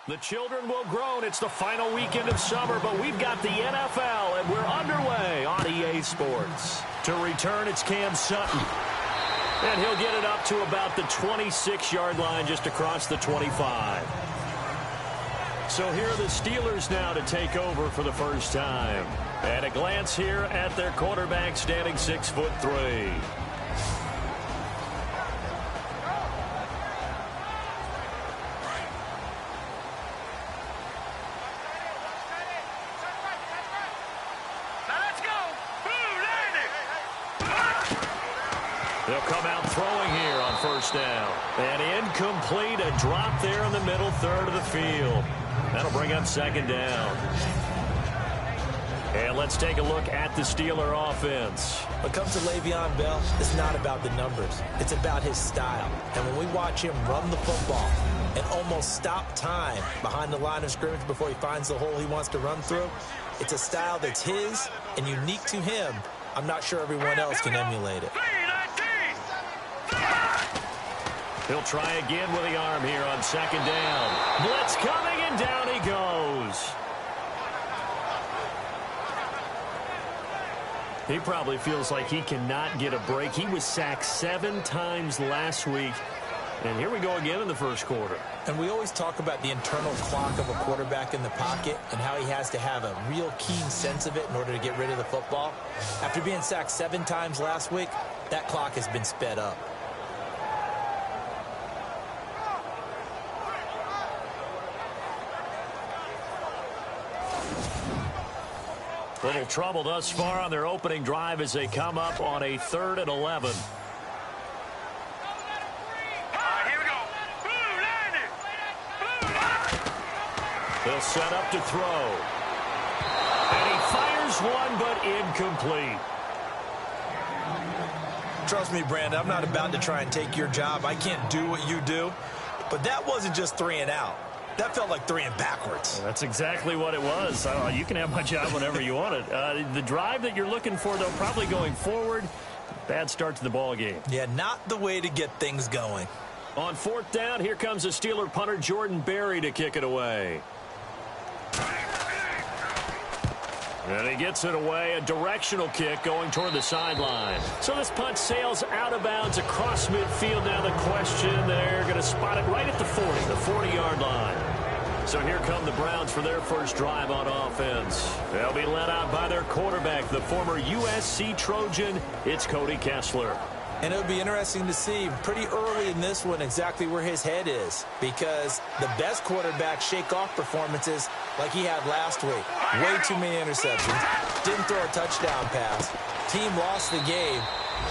The children will groan. It's the final weekend of summer, but we've got the NFL, and we're underway on EA Sports. To return, it's Cam Sutton. And he'll get it up to about the 26-yard line, just across the 25. So here are the Steelers now to take over for the first time. And a glance here at their quarterback, standing 6'3". They'll come out throwing here on first down. And incomplete, a drop there in the middle third of the field. That'll bring up second down. And let's take a look at the Steeler offense. When it comes to Le'Veon Bell, it's not about the numbers. It's about his style. And when we watch him run the football and almost stop time behind the line of scrimmage before he finds the hole he wants to run through, it's a style that's his and unique to him. I'm not sure everyone else can emulate it. He'll try again with the arm here on second down. Blitz coming, and down he goes. He probably feels like he cannot get a break. He was sacked 7 times last week. And here we go again in the first quarter. And we always talk about the internal clock of a quarterback in the pocket and how he has to have a real keen sense of it in order to get rid of the football. After being sacked 7 times last week, that clock has been sped up. Little trouble thus far on their opening drive as they come up on a 3rd and 11. They'll set up to throw. And he fires one, but incomplete. Trust me, Brandon, I'm not about to try and take your job. I can't do what you do. But that wasn't just 3 and out. That felt like 3 and backwards. That's exactly what it was. You can have my job whenever you want it. The drive that you're looking for, though, probably going forward. Bad start to the ball game. Yeah, not the way to get things going. On 4th down, here comes the Steeler punter Jordan Berry to kick it away. And he gets it away, a directional kick going toward the sideline. So this punt sails out of bounds across midfield. Now the question, they're going to spot it right at the 40, the 40-yard line. So here come the Browns for their first drive on offense. They'll be led out by their quarterback, the former USC Trojan. It's Cody Kessler. And it would be interesting to see pretty early in this one exactly where his head is, because the best quarterbacks shake off performances like he had last week. Way too many interceptions. Didn't throw a touchdown pass. Team lost the game.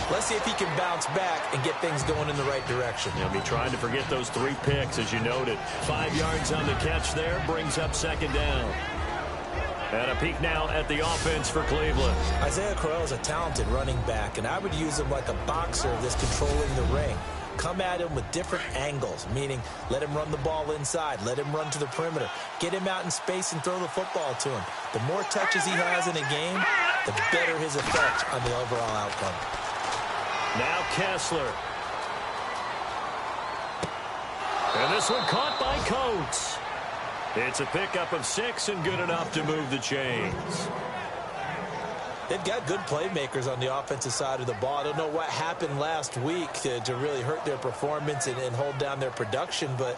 Let's see if he can bounce back and get things going in the right direction. He'll be trying to forget those 3 picks, as you noted. 5 yards on the catch there, brings up second down. And a peek now at the offense for Cleveland. Isaiah Crowell is a talented running back, and I would use him like a boxer that's controlling the ring. Come at him with different angles, meaning let him run the ball inside, let him run to the perimeter, get him out in space and throw the football to him. The more touches he has in a game, the better his effect on the overall outcome. Now Kessler. And this one caught by Coates. It's a pickup of 6 and good enough to move the chains. They've got good playmakers on the offensive side of the ball. I don't know what happened last week to really hurt their performance and hold down their production, but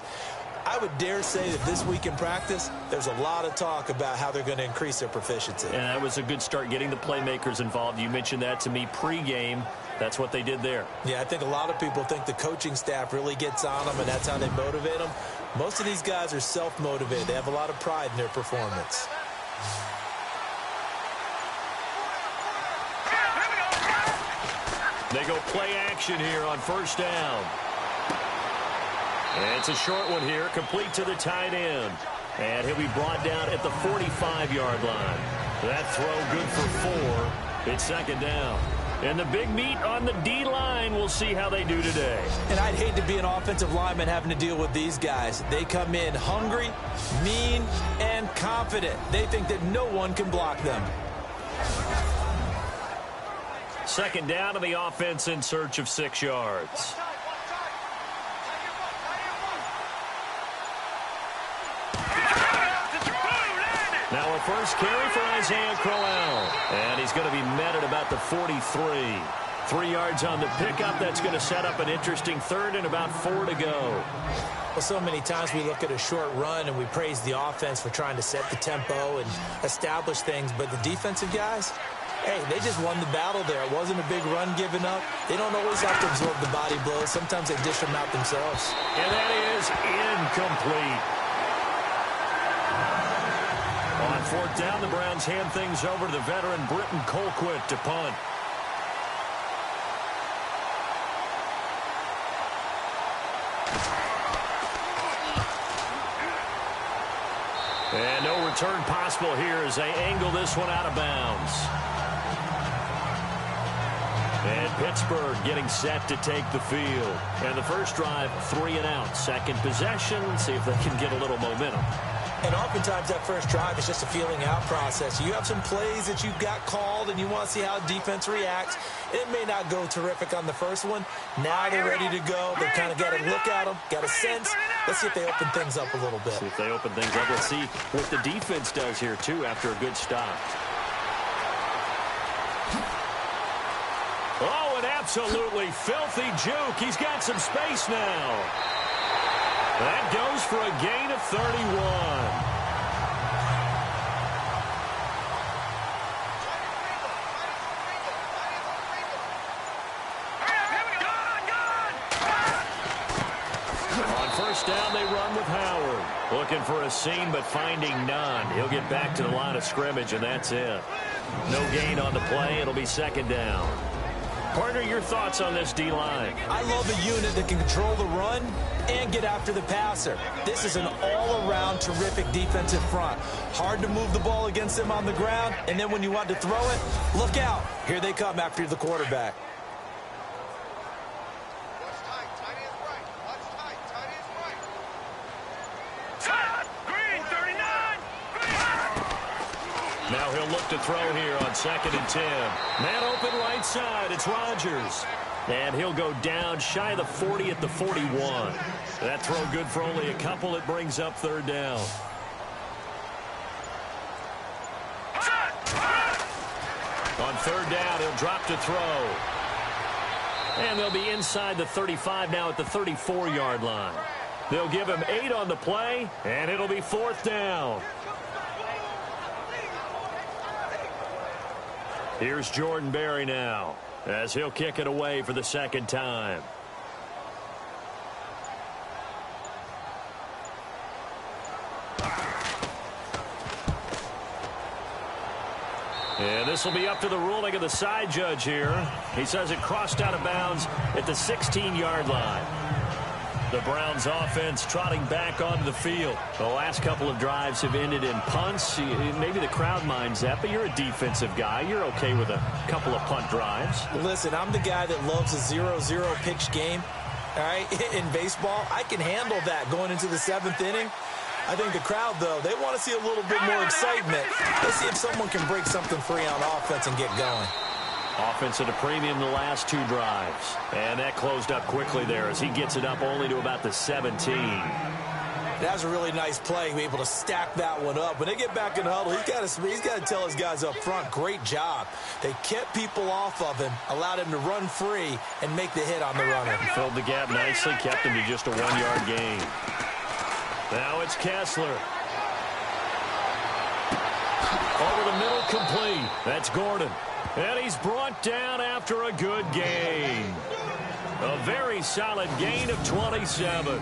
I would dare say that this week in practice, there's a lot of talk about how they're going to increase their proficiency. And that was a good start, getting the playmakers involved. You mentioned that to me pregame. That's what they did there. Yeah, I think a lot of people think the coaching staff really gets on them, and that's how they motivate them. Most of these guys are self-motivated. They have a lot of pride in their performance. They go play action here on first down. And it's a short one here, complete to the tight end. And he'll be brought down at the 45-yard line. That throw good for 4. It's second down. And the big meat on the D-line, we'll see how they do today. And I'd hate to be an offensive lineman having to deal with these guys. They come in hungry, mean, and confident. They think that no one can block them. Second down to the offense in search of 6 yards. first carry for Isaiah Crowell. And he's going to be met at about the 43. 3 yards on the pickup. That's going to set up an interesting third and about 4 to go. Well, so many times we look at a short run and we praise the offense for trying to set the tempo and establish things. But the defensive guys, hey, they just won the battle there. It wasn't a big run given up. They don't always have to absorb the body blows. Sometimes they dish them out themselves. And that is incomplete. On fourth down, the Browns hand things over to the veteran Britton Colquitt to punt. And no return possible here as they angle this one out of bounds. And Pittsburgh getting set to take the field. And the first drive, 3 and out. Second possession, see if they can get a little momentum. And oftentimes that first drive is just a feeling out process. You have some plays that you've got called and you want to see how defense reacts. It may not go terrific on the first one. Now they're ready to go. They've kind of got to look at them, got a sense. Let's see if they open things up a little bit. See if they open things up. Let's see what the defense does here, too, after a good stop. Oh, an absolutely filthy juke. He's got some space now. That goes for a gain of 31. First down, they run with Howard. Looking for a seam, but finding none. He'll get back to the line of scrimmage, and that's it. No gain on the play. It'll be second down. Partner, your thoughts on this D-line? I love a unit that can control the run and get after the passer. This is an all-around terrific defensive front. Hard to move the ball against them on the ground, and then when you want to throw it, look out. Here they come after the quarterback. Now he'll look to throw here on 2nd and 10. Man open right side. It's Rodgers. And he'll go down shy of the 40 at the 41. That throw good for only a couple. It brings up third down. On third down, he'll drop to throw. And they'll be inside the 35 now at the 34-yard line. They'll give him 8 on the play, and it'll be 4th down. Here's Jordan Berry now, as he'll kick it away for the second time. And this will be up to the ruling of the side judge here. He says it crossed out of bounds at the 16-yard line. The Browns offense trotting back onto the field. The last couple of drives have ended in punts. Maybe the crowd minds that, but you're a defensive guy. You're okay with a couple of punt drives. Listen, I'm the guy that loves a 0-0 pitch game. All right, in baseball, I can handle that going into the 7th inning. I think the crowd, though, they want to see a little bit more excitement. Let's see if someone can break something free on offense and get going. Offense at a premium the last 2 drives. And that closed up quickly there as he gets it up only to about the 17. That was a really nice play, be able to stack that one up. When they get back in the huddle, he's got to tell his guys up front, great job. They kept people off of him, allowed him to run free, and make the hit on the runner. Filled the gap nicely, kept him to just a 1-yard gain. Now it's Kessler. Over the middle, complete. That's Gordon. And he's brought down after a good gain. A very solid gain of 27.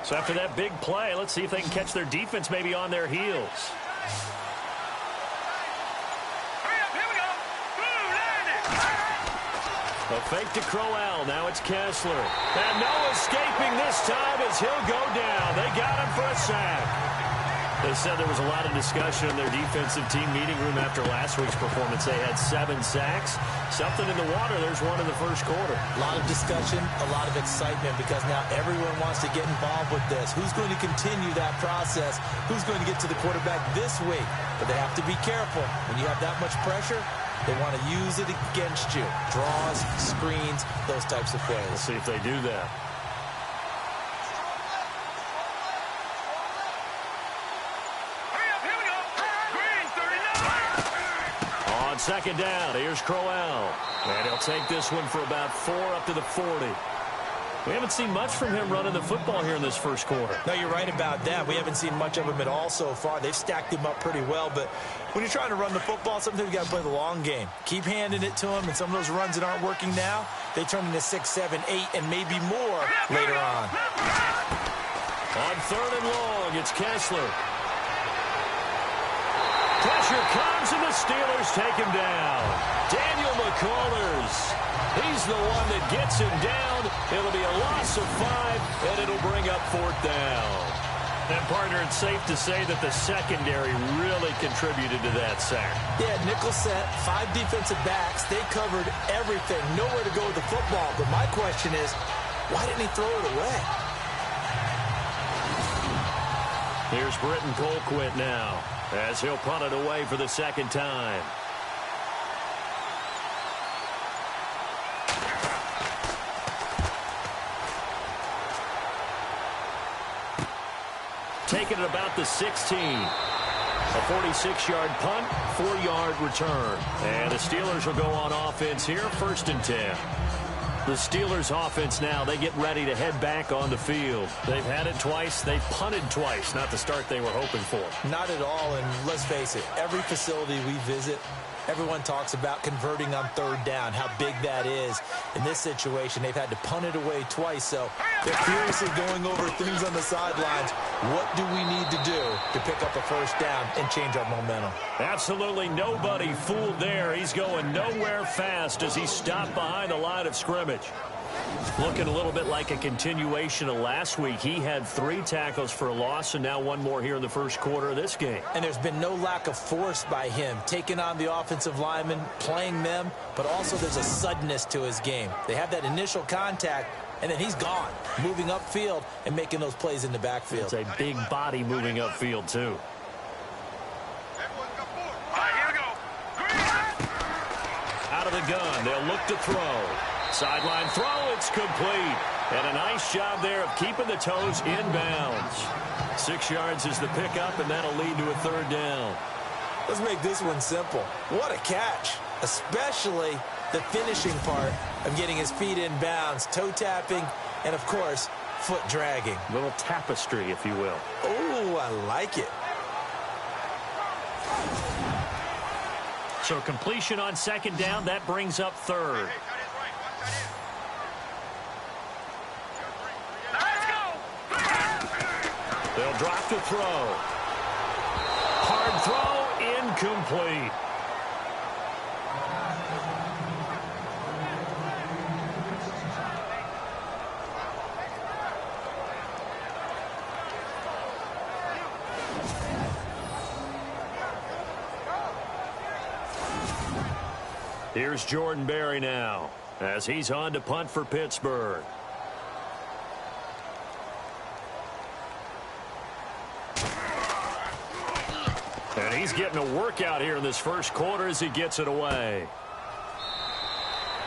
So after that big play, let's see if they can catch their defense maybe on their heels. A fake to Crowell. Now it's Kessler. And no escaping this time as he'll go down. They got him for a sack. They said there was a lot of discussion in their defensive team meeting room after last week's performance. They had 7 sacks. Something in the water. There's one in the first quarter. A lot of discussion, a lot of excitement because now everyone wants to get involved with this. Who's going to continue that process? Who's going to get to the quarterback this week? But they have to be careful. When you have that much pressure, they want to use it against you. Draws, screens, those types of plays. We'll see if they do that. On second down, here's Crowell. And he'll take this one for about 4 up to the 40. We haven't seen much from him running the football here in this first quarter. No, you're right about that. We haven't seen much of him at all so far. They've stacked him up pretty well, but when you're trying to run the football, sometimes you got to play the long game. Keep handing it to him, and some of those runs that aren't working now, they turn into 6, 7, 8, and maybe more later on. On third and long, it's Kessler. Pressure comes, and the Steelers take him down. Daniel McCullers. He's the one that gets him down. It'll be a loss of 5, and it'll bring up 4th down. And, partner, it's safe to say that the secondary really contributed to that sack. Yeah, nickel set, 5 defensive backs. They covered everything. Nowhere to go with the football. But my question is, why didn't he throw it away? Here's Britton Colquitt now, as he'll punt it away for the second time. Taking it about the 16. A 46-yard punt, 4-yard return. And the Steelers will go on offense here, 1st and 10. The Steelers offense now, they get ready to head back on the field. They've had it twice. They've punted twice. Not the start they were hoping for. Not at all, and let's face it, every facility we visit, everyone talks about converting on 3rd down, how big that is. In this situation, they've had to punt it away twice, so they're furiously going over things on the sidelines. What do we need to do to pick up a 1st down and change our momentum? Absolutely nobody fooled there. He's going nowhere fast as he stopped behind the line of scrimmage. Looking a little bit like a continuation of last week. He had 3 tackles for a loss, and now 1 more here in the first quarter of this game. And there's been no lack of force by him, taking on the offensive linemen, playing them, but also there's a suddenness to his game. They have that initial contact, and then he's gone, moving upfield and making those plays in the backfield. It's a big body moving upfield, too. Out of the gun, they'll look to throw. Sideline throw, it's complete. And a nice job there of keeping the toes inbounds. 6 yards is the pickup, and that'll lead to a 3rd down. Let's make this one simple. What a catch, especially the finishing part of getting his feet in bounds, toe tapping, and, of course, foot dragging. Little tapestry, if you will. Oh, I like it. So completion on 2nd down, that brings up 3rd. They'll drop to throw. Hard throw, incomplete. Here's Jordan Berry now, as he's on to punt for Pittsburgh. And he's getting a workout here in this first quarter as he gets it away.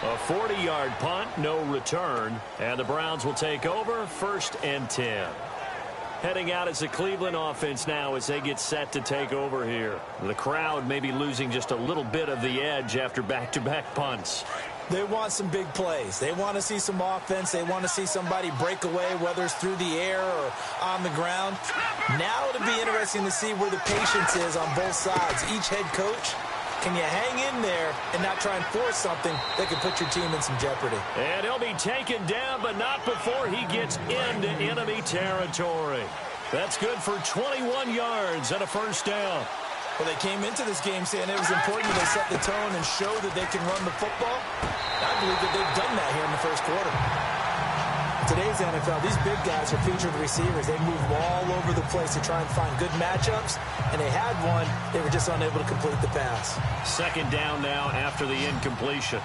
A 40-yard punt, no return, and the Browns will take over, 1st and 10. Heading out as the Cleveland offense now as they get set to take over here. The crowd may be losing just a little bit of the edge after back-to-back punts. They want some big plays. They want to see some offense. They want to see somebody break away, whether it's through the air or on the ground. Now it'll be interesting to see where the patience is on both sides. Each head coach, can you hang in there and not try and force something that could put your team in some jeopardy? And he'll be taken down, but not before he gets into enemy territory. That's good for 21 yards and a 1st down. Well, they came into this game saying it was important that they set the tone and show that they can run the football. I believe that they've done that here in the first quarter. today's NFL, these big guys are featured receivers. They move all over the place to try and find good matchups, and they had one. They were just unable to complete the pass. Second down now after the incompletion.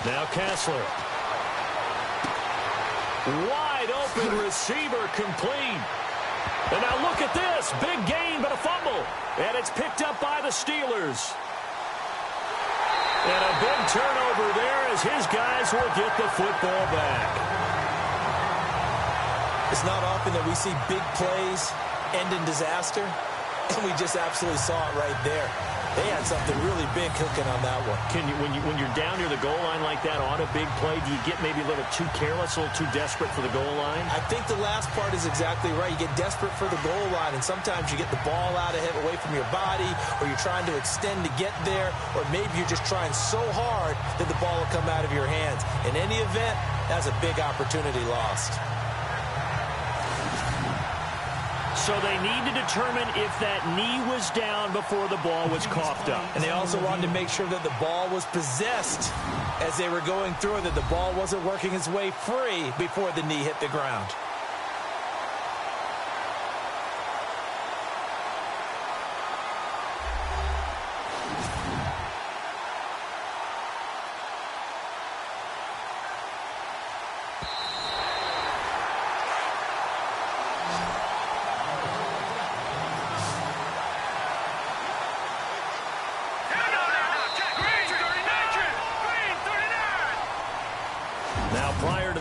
Now Kessler. Wide open receiver complete. And now look at this. Big gain, but a fumble. And it's picked up by the Steelers. And a big turnover there as his guys will get the football back. It's not often that we see big plays end in disaster, and we just absolutely saw it right there. They had something really big cooking on that one. When you're down near the goal line like that on a big play, do you get maybe a little too careless, a little too desperate for the goal line? I think the last part is exactly right. You get desperate for the goal line, and sometimes you get the ball out ahead, away from your body, or you're trying to extend to get there, or maybe you're just trying so hard that the ball will come out of your hands. In any event, that's a big opportunity lost. So they need to determine if that knee was down before the ball was coughed up. And they also wanted to make sure that the ball was possessed as they were going through it, that the ball wasn't working its way free before the knee hit the ground.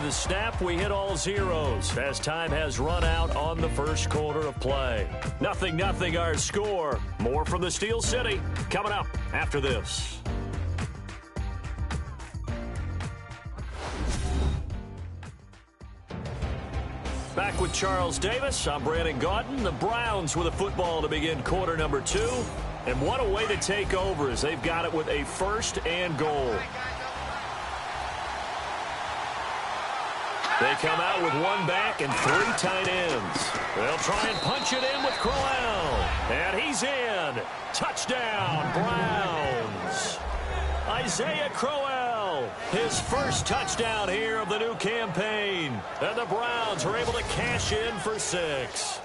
Snap, we hit all zeros as time has run out on the first quarter of play. 0-0 our score. More from the Steel City coming up after this. Back with Charles Davis. I'm Brandon Gaudin. The Browns with a football to begin quarter number 2. And what a way to take over as they've got it with a 1st and goal. They come out with one back and 3 tight ends. They'll try and punch it in with Crowell. And he's in. Touchdown, Browns. Isaiah Crowell, his first touchdown here of the new campaign. And the Browns are able to cash in for 6.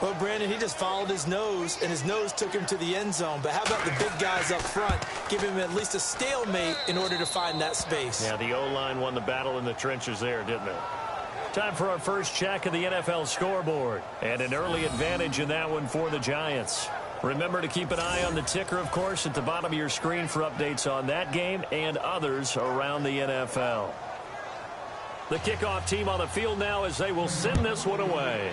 Well, Brandon, he just followed his nose, and his nose took him to the end zone. But how about the big guys up front? Give him at least a stalemate in order to find that space. Yeah, the O-line won the battle in the trenches there, didn't it? Time for our first check of the NFL scoreboard. And an early advantage in that one for the Giants. Remember to keep an eye on the ticker, of course, at the bottom of your screen for updates on that game and others around the NFL. The kickoff team on the field now as they will send this one away.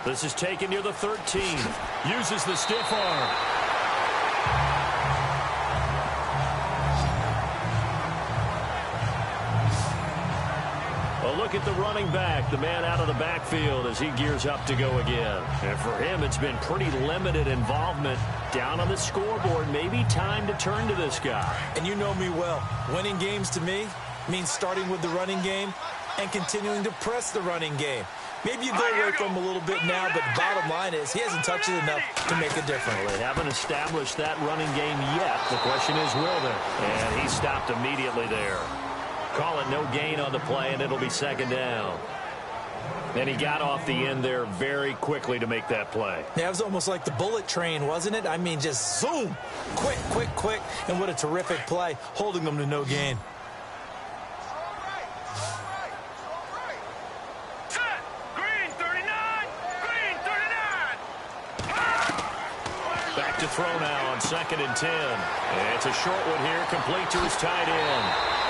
This is taken near the 13. Uses the stiff arm. A look at the running back, the man out of the backfield as he gears up to go again. And for him, it's been pretty limited involvement down on the scoreboard. Maybe time to turn to this guy. And you know me well. Winning games to me means starting with the running game and continuing to press the running game. Maybe you go away from him a little bit now, but the bottom line is he hasn't touched it enough to make a difference. Well, they haven't established that running game yet. The question is, will they? And he stopped immediately there. Call it no gain on the play, and it'll be 2nd down. And he got off the end there very quickly to make that play. Yeah, it was almost like the bullet train, wasn't it? I mean, just zoom. Quick, quick, quick. And what a terrific play, holding them to no gain. To throw now on 2nd and 10. And it's a short one here, complete to his tight end.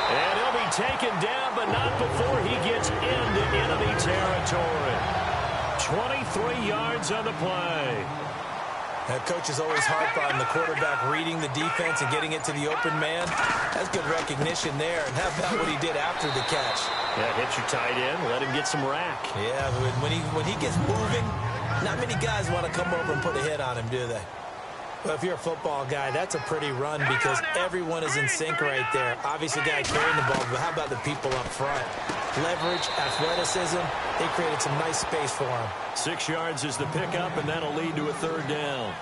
And he'll be taken down, but not before he gets into enemy territory. 23 yards on the play. That coach is always harp on the quarterback reading the defense and getting it to the open man. That's good recognition there. And how about what he did after the catch? Yeah, hit your tight end, let him get some rack. Yeah, when he gets moving, not many guys want to come over and put a hit on him, do they? Well, if you're a football guy, that's a pretty run because everyone is in sync right there. Obviously, the guy carrying the ball, but how about the people up front? Leverage, athleticism, they created some nice space for him. 6 yards is the pickup, and that'll lead to a third down.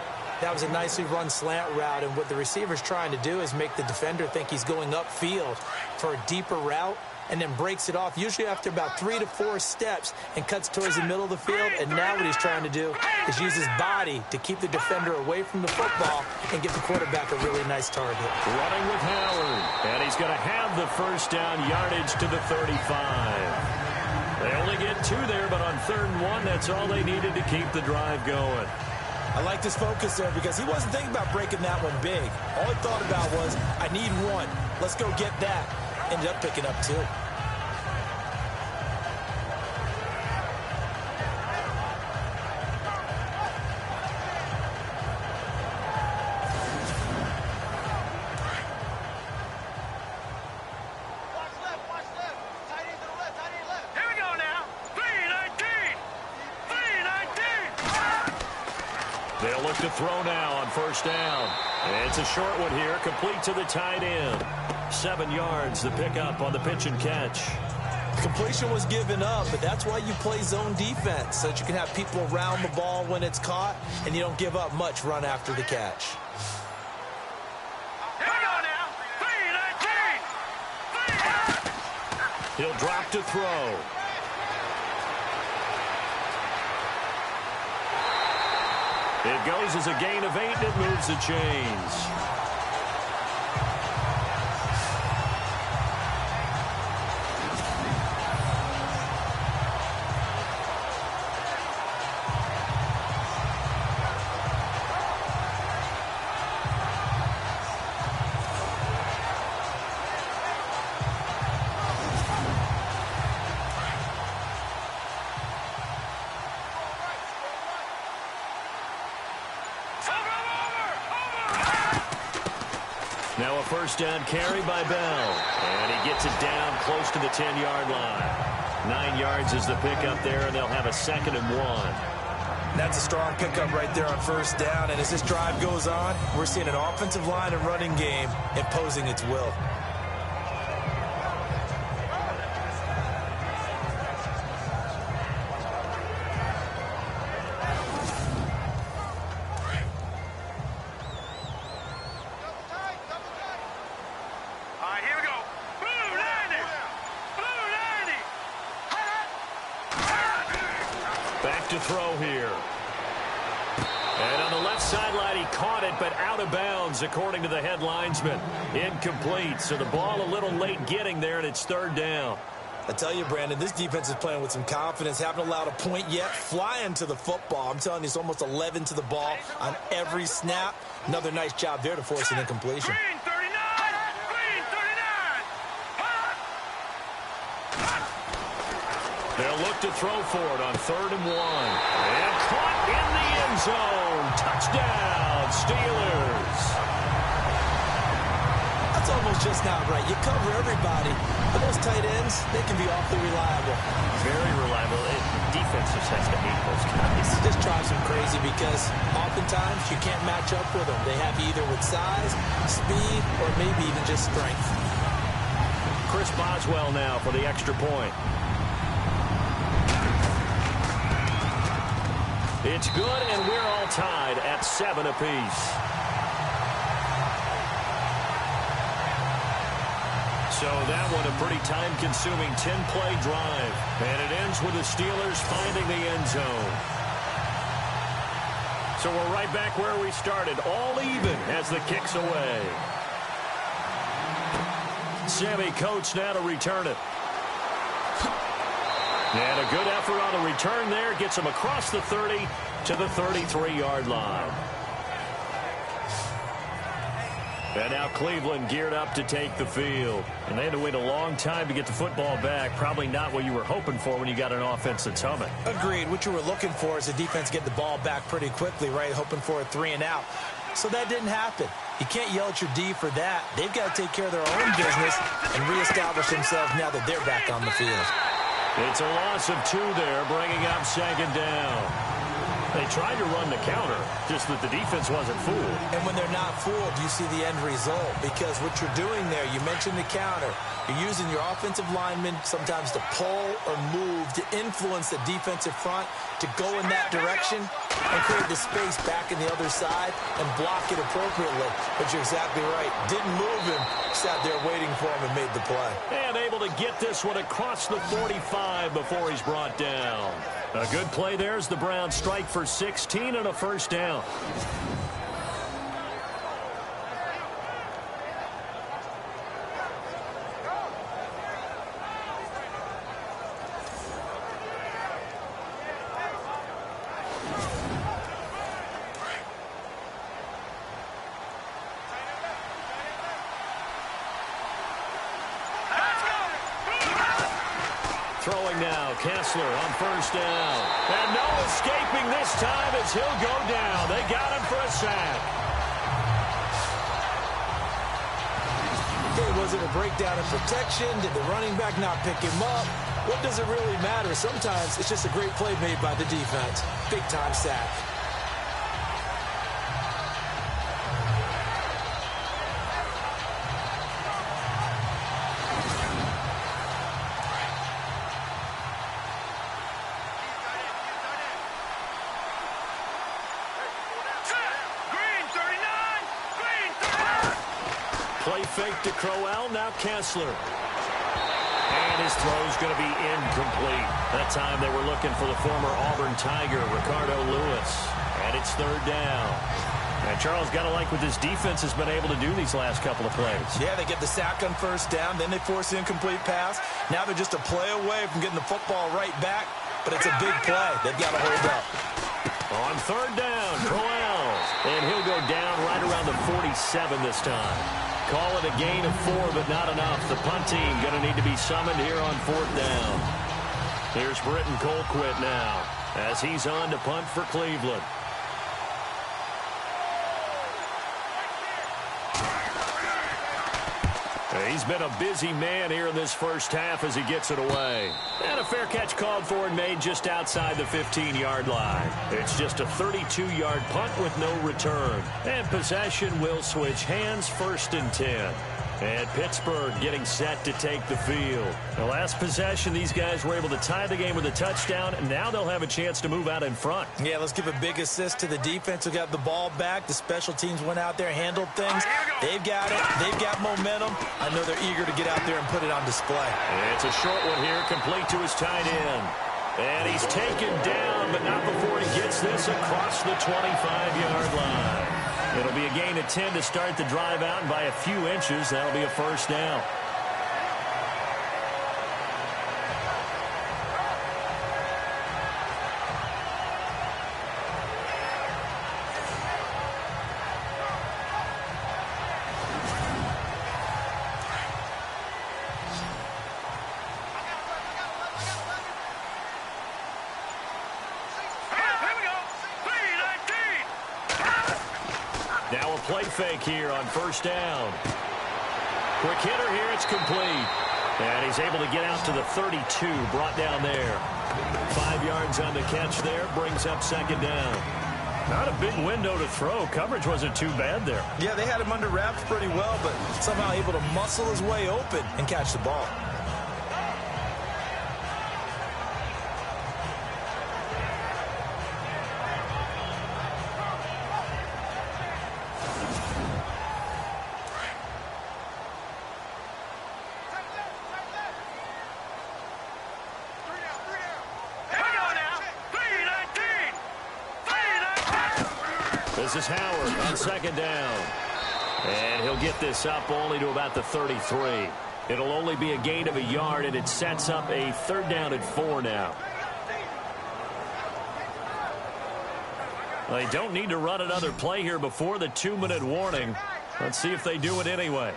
That was a nicely run slant route, and what the receiver's trying to do is make the defender think he's going upfield for a deeper route, and then breaks it off, usually after about 3 to 4 steps, and cuts towards the middle of the field. And now what he's trying to do is use his body to keep the defender away from the football and give the quarterback a really nice target. Running with Howard, and he's going to have the first down, yardage to the 35. They only get 2 there, but on 3rd and 1, that's all they needed to keep the drive going. I like his focus there because he wasn't thinking about breaking that one big. All he thought about was, I need 1. Let's go get that. Ended up picking up 2. They'll look to throw now on 1st down. It's a short one here, complete to the tight end. 7 yards, the pickup on the pitch and catch. Completion was given up, but that's why you play zone defense, so that you can have people around the ball when it's caught, and you don't give up much run after the catch. Here we go now. 3-19. He'll drop to throw. It goes as a gain of 8, and it moves the chains. Now a 1st down carry by Bell. And he gets it down close to the 10-yard line. 9 yards is the pickup there, and they'll have a 2nd and 1. That's a strong pickup right there on 1st down. And as this drive goes on, we're seeing an offensive line and running game imposing its will. Back to throw here. And on the left sideline, he caught it, but out of bounds, according to the head linesman. Incomplete, so the ball a little late getting there, and it's 3rd down. I tell you, Brandon, this defense is playing with some confidence. Haven't allowed a point yet. Flying to the football. I'm telling you, it's almost 11 to the ball on every snap. Another nice job there to force an incompletion. Green 39. Green 39. They'll look to throw for it on 3rd and 1. And caught in the end zone. Touchdown, Steelers. That's almost just not right. You cover everybody. But those tight ends, they can be awfully reliable. Very reliable. Defense just has to hate those guys. This drives them crazy because oftentimes you can't match up with them. They have you either with size, speed, or maybe even just strength. Chris Boswell now for the extra point. It's good, and we're all tied at 7 apiece. So that one a pretty time-consuming 10-play drive. And it ends with the Steelers finding the end zone. So we're right back where we started, all even as the kick's away. Sammy Coates now to return it. And a good effort on the return there. Gets him across the 30 to the 33-yard line. And now Cleveland geared up to take the field. And they had to wait a long time to get the football back. Probably not what you were hoping for when you got an offense that's humming. Agreed. What you were looking for is the defense get the ball back pretty quickly, right? Hoping for a 3 and out. So that didn't happen. You can't yell at your D for that. They've got to take care of their own business and reestablish themselves now that they're back on the field. It's a loss of 2 there, bringing up 2nd down. They tried to run the counter, just that the defense wasn't fooled. And when they're not fooled, you see the end result. Because what you're doing there, you mentioned the counter. You're using your offensive linemen sometimes to pull or move to influence the defensive front to go in that direction and create the space back in the other side and block it appropriately. But you're exactly right. Didn't move him. Sat there waiting for him and made the play. And able to get this one across the 45 before he's brought down. A good play there as the Browns strike for 16 and a first down. Throwing now, Kessler on first down. And no escaping this time as he'll go down. They got him for a sack. Okay, was it a breakdown in protection? Did the running back not pick him up? What does it really matter? Sometimes it's just a great play made by the defense. Big-time sack. Play fake to Crowell, now Kessler. And his throw's going to be incomplete. That time they were looking for the former Auburn Tiger, Ricardo Lewis. And it's third down. And Charles, got to like what this defense has been able to do these last couple of plays. Yeah, they get the sack on first down, then they force the incomplete pass. Now they're just a play away from getting the football right back, but it's a big play. They've got to hold up. On third down, Crowell. And he'll go down right around the 47 this time. Call it a gain of 4, but not enough. The punt team going to need to be summoned here on fourth down. Here's Britton Colquitt now as he's on to punt for Cleveland. He's been a busy man here in this first half as he gets it away. And a fair catch called for and made just outside the 15-yard line. It's just a 32-yard punt with no return. And possession will switch hands, first and 10. And Pittsburgh getting set to take the field. The last possession, these guys were able to tie the game with a touchdown, and now they'll have a chance to move out in front. Yeah, let's give a big assist to the defense who got the ball back. The special teams went out there, handled things. They've got it. They've got momentum. I know they're eager to get out there and put it on display. It's a short one here, complete to his tight end. And he's taken down, but not before he gets this across the 25-yard line. It'll be a gain of 10 to start the drive out, and by a few inches, that'll be a first down. Now a play fake here on first down. Quick hitter here, it's complete. And he's able to get out to the 32, brought down there. 5 yards on the catch there, brings up second down. Not a big window to throw. Coverage wasn't too bad there. Yeah, they had him under wraps pretty well, but somehow able to muscle his way open and catch the ball. This is Howard on second down. And he'll get this up only to about the 33. It'll only be a gain of a yard, and it sets up a third down and 4 now. They don't need to run another play here before the 2-minute warning. Let's see if they do it anyway.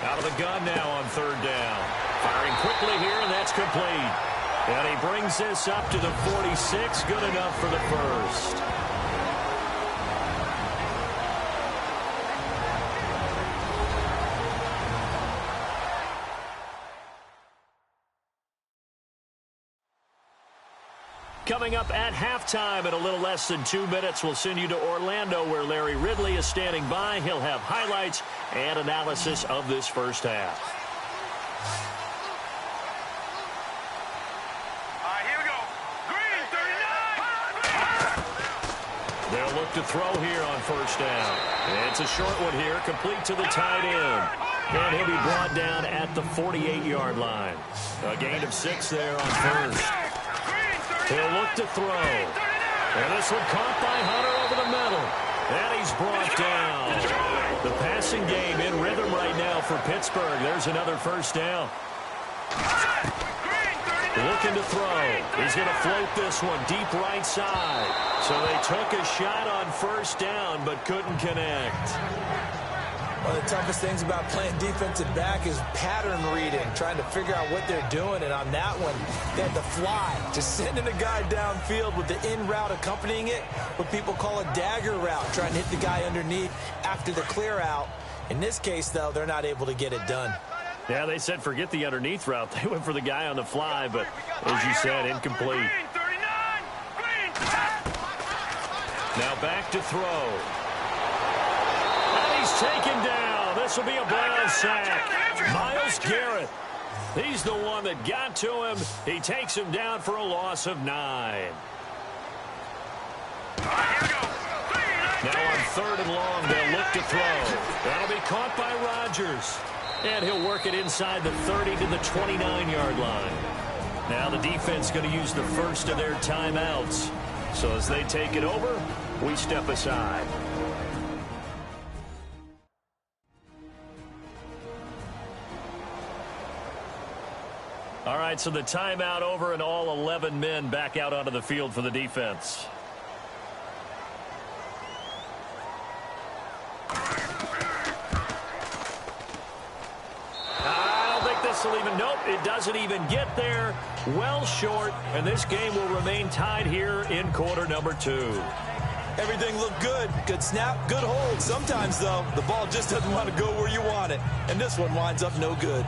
Out of the gun now on third down. Firing quickly here, and that's complete. And he brings this up to the 46. Good enough for the first. coming up at halftime in a little less than 2 minutes. We'll send you to Orlando where Larry Ridley is standing by. He'll have highlights and analysis of this first half. All right, here we go. Green, 39. They'll look to throw here on first down. It's a short one here, complete to the tight end. And he'll be brought down at the 48-yard line. A gain of 6 there on first. He'll look to throw. And this one caught by Hunter over the middle. And he's brought down. The passing game in rhythm right now for Pittsburgh. There's another first down. Looking to throw. He's going to float this one deep right side. So they took a shot on first down but couldn't connect. One of the toughest things about playing defensive back is pattern reading, trying to figure out what they're doing. And on that one, they had to fly, just sending a guy downfield with the in route accompanying it, what people call a dagger route, trying to hit the guy underneath after the clear out. In this case, though, they're not able to get it done. Yeah, they said forget the underneath route. They went for the guy on the fly, but as you said, incomplete. Now back to throw. And he's taken down. This will be a Brown sack. Myles Garrett. He's the one that got to him. He takes him down for a loss of 9. Now on 3rd and long, they'll look to throw. That'll be caught by Rodgers. And he'll work it inside the 30 to the 29-yard line. Now the defense going to use the first of their timeouts. So as they take it over, we step aside. All right, so the timeout over and all 11 men back out onto the field for the defense. Nope, it doesn't even get there. Well short, and this game will remain tied here in quarter number 2. Everything looked good. Good snap, good hold. Sometimes, though, the ball just doesn't want to go where you want it. And this one winds up no good.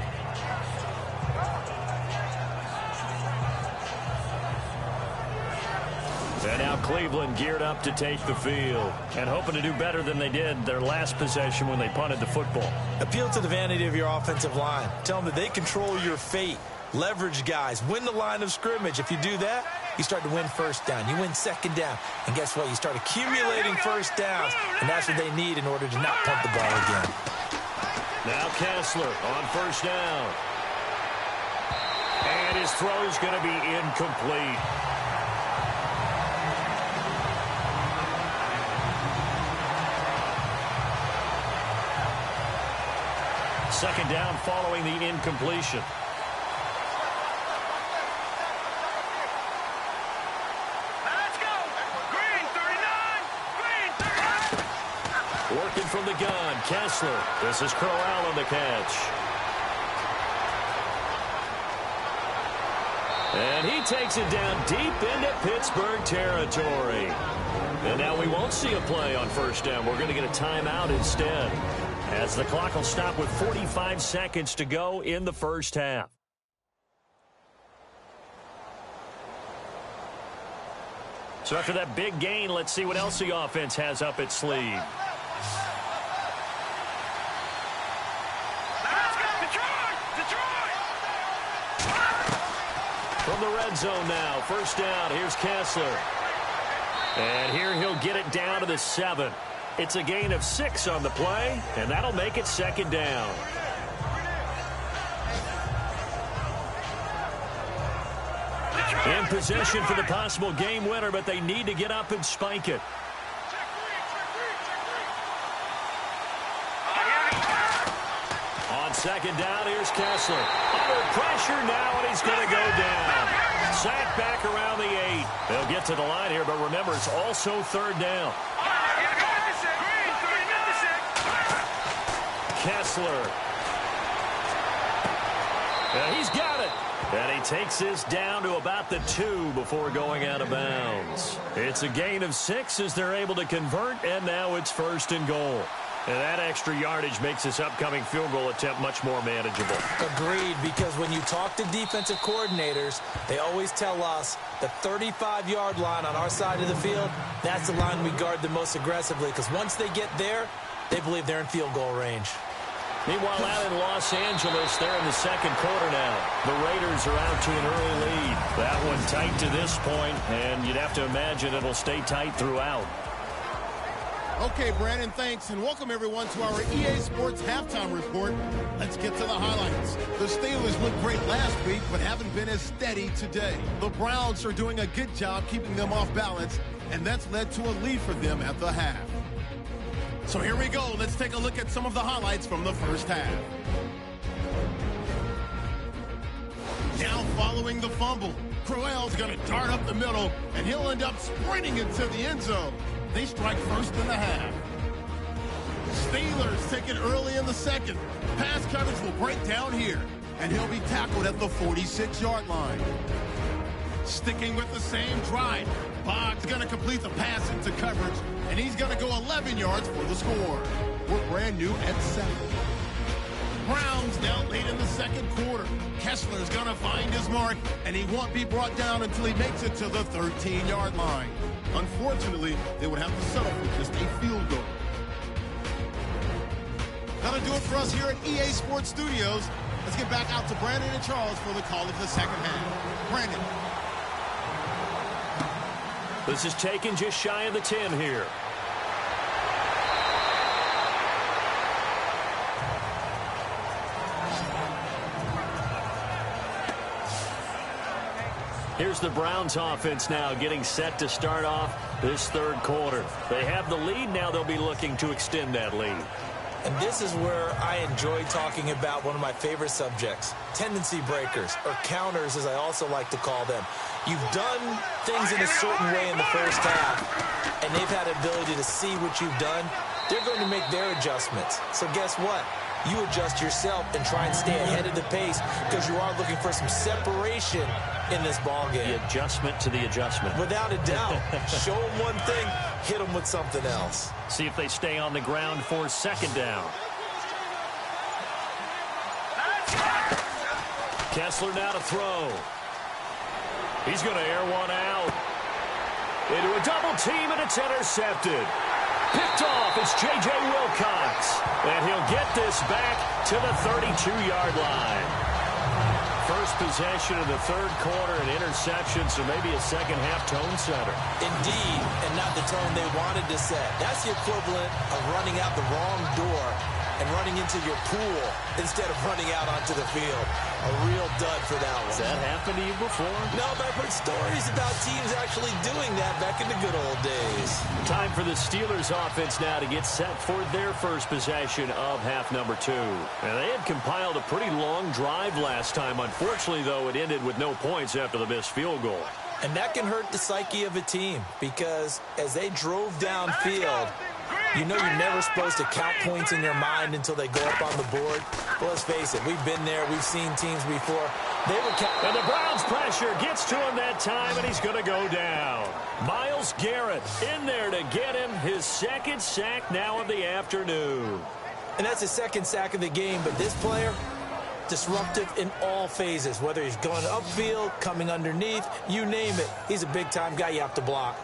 And now Cleveland geared up to take the field and hoping to do better than they did their last possession when they punted the football. Appeal to the vanity of your offensive line. Tell them that they control your fate. Leverage guys. Win the line of scrimmage. If you do that, you start to win first down. You win second down. And guess what? You start accumulating first downs. And that's what they need in order to not punt the ball again. Now Kessler on first down. And his throw's going to be incomplete. Second down following the incompletion. Let's go. Green, 39. Green, 39. Working from the gun, Kessler. This is Crowell on the catch. And he takes it down deep into Pittsburgh territory. And now we won't see a play on first down. We're going to get a timeout instead, as the clock will stop with 45 seconds to go in the first half. So after that big gain, let's see what else the offense has up its sleeve. Let's go, Detroit! Detroit! From the red zone now, first down, here's Kessler. And here he'll get it down to the 7. It's a gain of 6 on the play, and that'll make it second down. In possession for the possible game winner, but they need to get up and spike it. On second down, here's Kessler. Under pressure now, and he's going to go down. Sacked back around the 8. They'll get to the line here, but remember, it's also third down. Kessler. And he's got it. And he takes this down to about the 2 before going out of bounds. It's a gain of 6 as they're able to convert, and now it's first and goal. And that extra yardage makes this upcoming field goal attempt much more manageable. Agreed, because when you talk to defensive coordinators, they always tell us the 35-yard line on our side of the field, that's the line we guard the most aggressively, because once they get there, they believe they're in field goal range. Meanwhile, out in Los Angeles, they're in the second quarter now. The Raiders are out to an early lead. That one tight to this point, and you'd have to imagine it'll stay tight throughout. Okay, Brandon, thanks, and welcome everyone to our EA Sports Halftime Report. Let's get to the highlights. The Steelers looked great last week, but haven't been as steady today. The Browns are doing a good job keeping them off balance, and that's led to a lead for them at the half. So here we go. Let's take a look at some of the highlights from the first half. Now following the fumble, Crowell's going to dart up the middle, and he'll end up sprinting into the end zone. They strike first in the half. Steelers take it early in the second. Pass coverage will break down here, and he'll be tackled at the 46-yard line. Sticking with the same drive, Boggs going to complete the pass into coverage, and he's going to go 11 yards for the score. We're brand new at 7. Browns now late in the second quarter. Kessler's going to find his mark, and he won't be brought down until he makes it to the 13-yard line. Unfortunately, they would have to settle for just a field goal. That'll do it for us here at EA Sports Studios. Let's get back out to Brandon and Charles for the call of the second half. Brandon. This is taken just shy of the 10 here. Here's the Browns offense now getting set to start off this third quarter. They have the lead. Now they'll be looking to extend that lead. And this is where I enjoy talking about one of my favorite subjects, tendency breakers, or counters as I also like to call them. You've done things in a certain way in the first half, and they've had the ability to see what you've done. They're going to make their adjustments. So guess what? You adjust yourself and try and stay ahead of the pace because you are looking for some separation in this ball game. The adjustment to the adjustment. Without a doubt. Show them one thing, hit them with something else. See if they stay on the ground for second down. Kessler now to throw. He's going to air one out. Into a double team, and it's intercepted. Picked off, it's J.J. Wilcox. And he'll get this back to the 32-yard line. First possession of the third quarter, an interception, so maybe a second-half tone setter. Indeed, and not the tone they wanted to set. That's the equivalent of running out the wrong door and running into your pool instead of running out onto the field. A real dud for that one. Has that happened to you before? No, but I've heard stories about teams actually doing that back in the good old days. Time for the Steelers offense now to get set for their first possession of half number 2. And they had compiled a pretty long drive last time. Unfortunately, though, it ended with no points after the missed field goal. And that can hurt the psyche of a team because as they drove downfield, you know you're never supposed to count points in your mind until they go up on the board. Well, let's face it, we've been there. We've seen teams before. They were and the Browns pressure gets to him that time, and he's going to go down. Myles Garrett in there to get him his second sack now of the afternoon. And that's his second sack of the game, but this player, disruptive in all phases, whether he's going upfield, coming underneath, you name it. He's a big-time guy you have to block.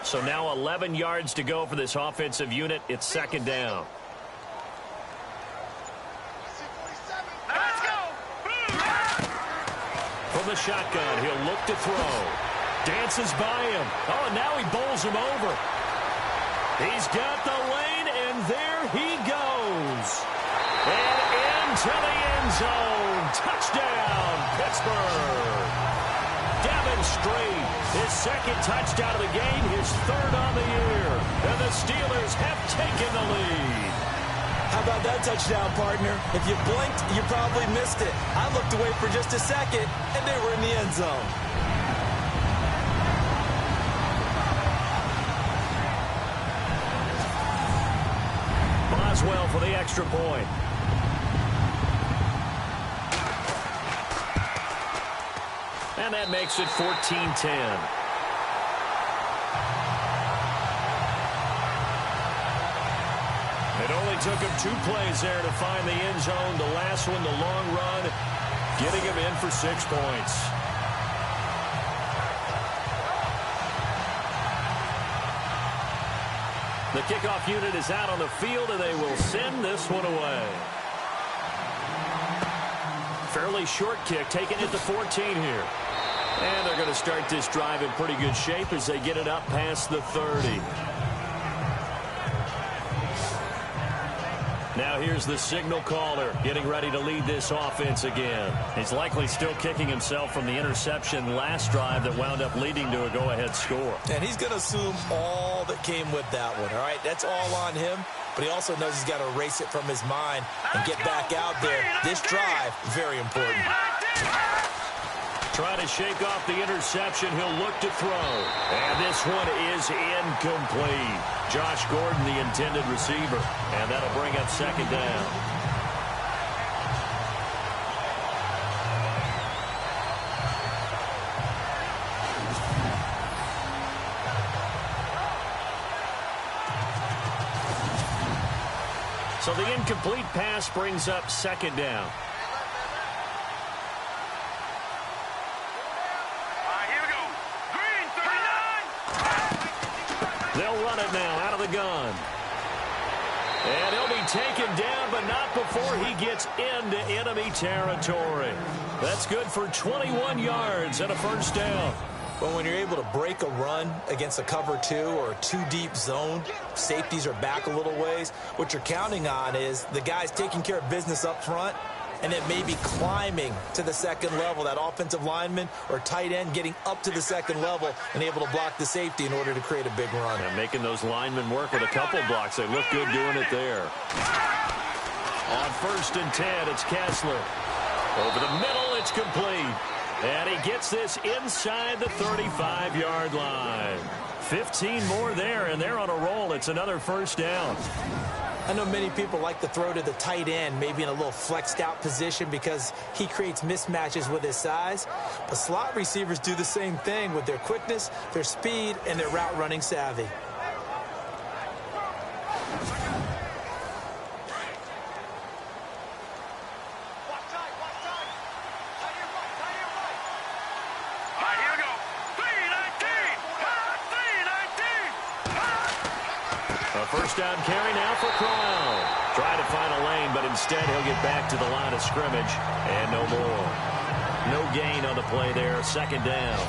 So now 11 yards to go for this offensive unit. It's second down. Let's go. From the shotgun, he'll look to throw. Dances by him. Oh, and now he bowls him over. He's got the lane, and there he goes. And into the end zone. Touchdown, Pittsburgh. Demonstrate his second touchdown of the game, his third on the year. And the Steelers have taken the lead. How about that touchdown, partner? If you blinked, you probably missed it. I looked away for just a second, and they were in the end zone. Boswell for the extra point. And that makes it 14-10. It only took him 2 plays there to find the end zone. The last one, the long run, getting him in for 6 points. The kickoff unit is out on the field, and they will send this one away. Fairly short kick, taking it to 14 here. And they're going to start this drive in pretty good shape as they get it up past the 30. Now here's the signal caller getting ready to lead this offense again. He's likely still kicking himself from the interception last drive that wound up leading to a go-ahead score. And he's going to assume all that came with that one, all right? That's all on him, but he also knows he's got to erase it from his mind and get back out there. This drive, very important. Trying to shake off the interception. He'll look to throw. And this one is incomplete. Josh Gordon, the intended receiver. And that'll bring up second down. So the incomplete pass brings up second down. They'll run it now out of the gun. And he'll be taken down, but not before he gets into enemy territory. That's good for 21 yards and a first down. But when you're able to break a run against a cover 2 or a 2-deep zone, safeties are back a little ways. What you're counting on is the guys taking care of business up front, and then maybe climbing to the second level, that offensive lineman or tight end getting up to the second level and able to block the safety in order to create a big run. And making those linemen work with a couple blocks. They look good doing it there. On 1st and 10, it's Kessler. Over the middle, it's complete. And he gets this inside the 35-yard line. 15 more there, and they're on a roll. It's another first down. I know many people like to throw to the tight end, maybe in a little flexed out position because he creates mismatches with his size. But slot receivers do the same thing with their quickness, their speed, and their route running savvy. First down carry now for Crown. Try to find a lane, but instead he'll get back to the line of scrimmage. And no more. No gain on the play there. Second down.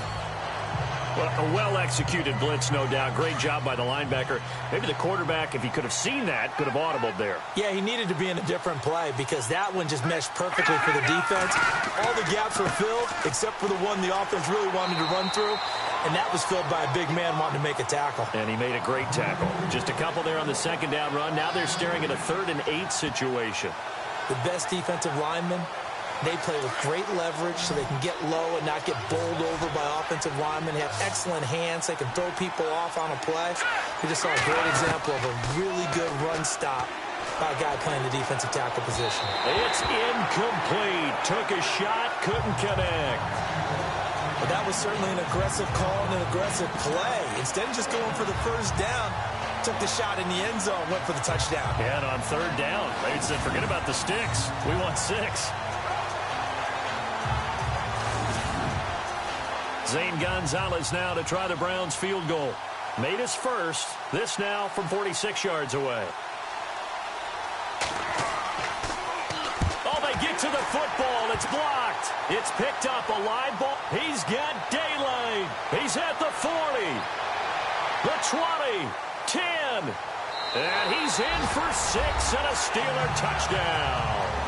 Well, a well-executed blitz, no doubt. Great job by the linebacker. Maybe the quarterback, if he could have seen that, could have audibled there. Yeah, he needed to be in a different play because that one just meshed perfectly for the defense. All the gaps were filled except for the one the offense really wanted to run through. And that was filled by a big man wanting to make a tackle. And he made a great tackle. Just a couple there on the second down run. Now they're staring at a 3rd and 8 situation. The best defensive linemen, they play with great leverage so they can get low and not get bowled over by offensive linemen. They have excellent hands. They can throw people off on a play. We just saw a great example of a really good run stop by a guy playing the defensive tackle position. It's incomplete. Took a shot, couldn't connect. But that was certainly an aggressive call and an aggressive play. Instead of just going for the first down, took the shot in the end zone, went for the touchdown. Yeah, and on 3rd down, they said, forget about the sticks. We want 6. Zane Gonzalez now to try the Browns field goal. Made his first. This now from 46 yards away. Oh, they get to the football. It's blocked. It's picked up, a live ball. He's got daylight. He's at the 40, the 20, 10, and he's in for 6 and a Steeler touchdown.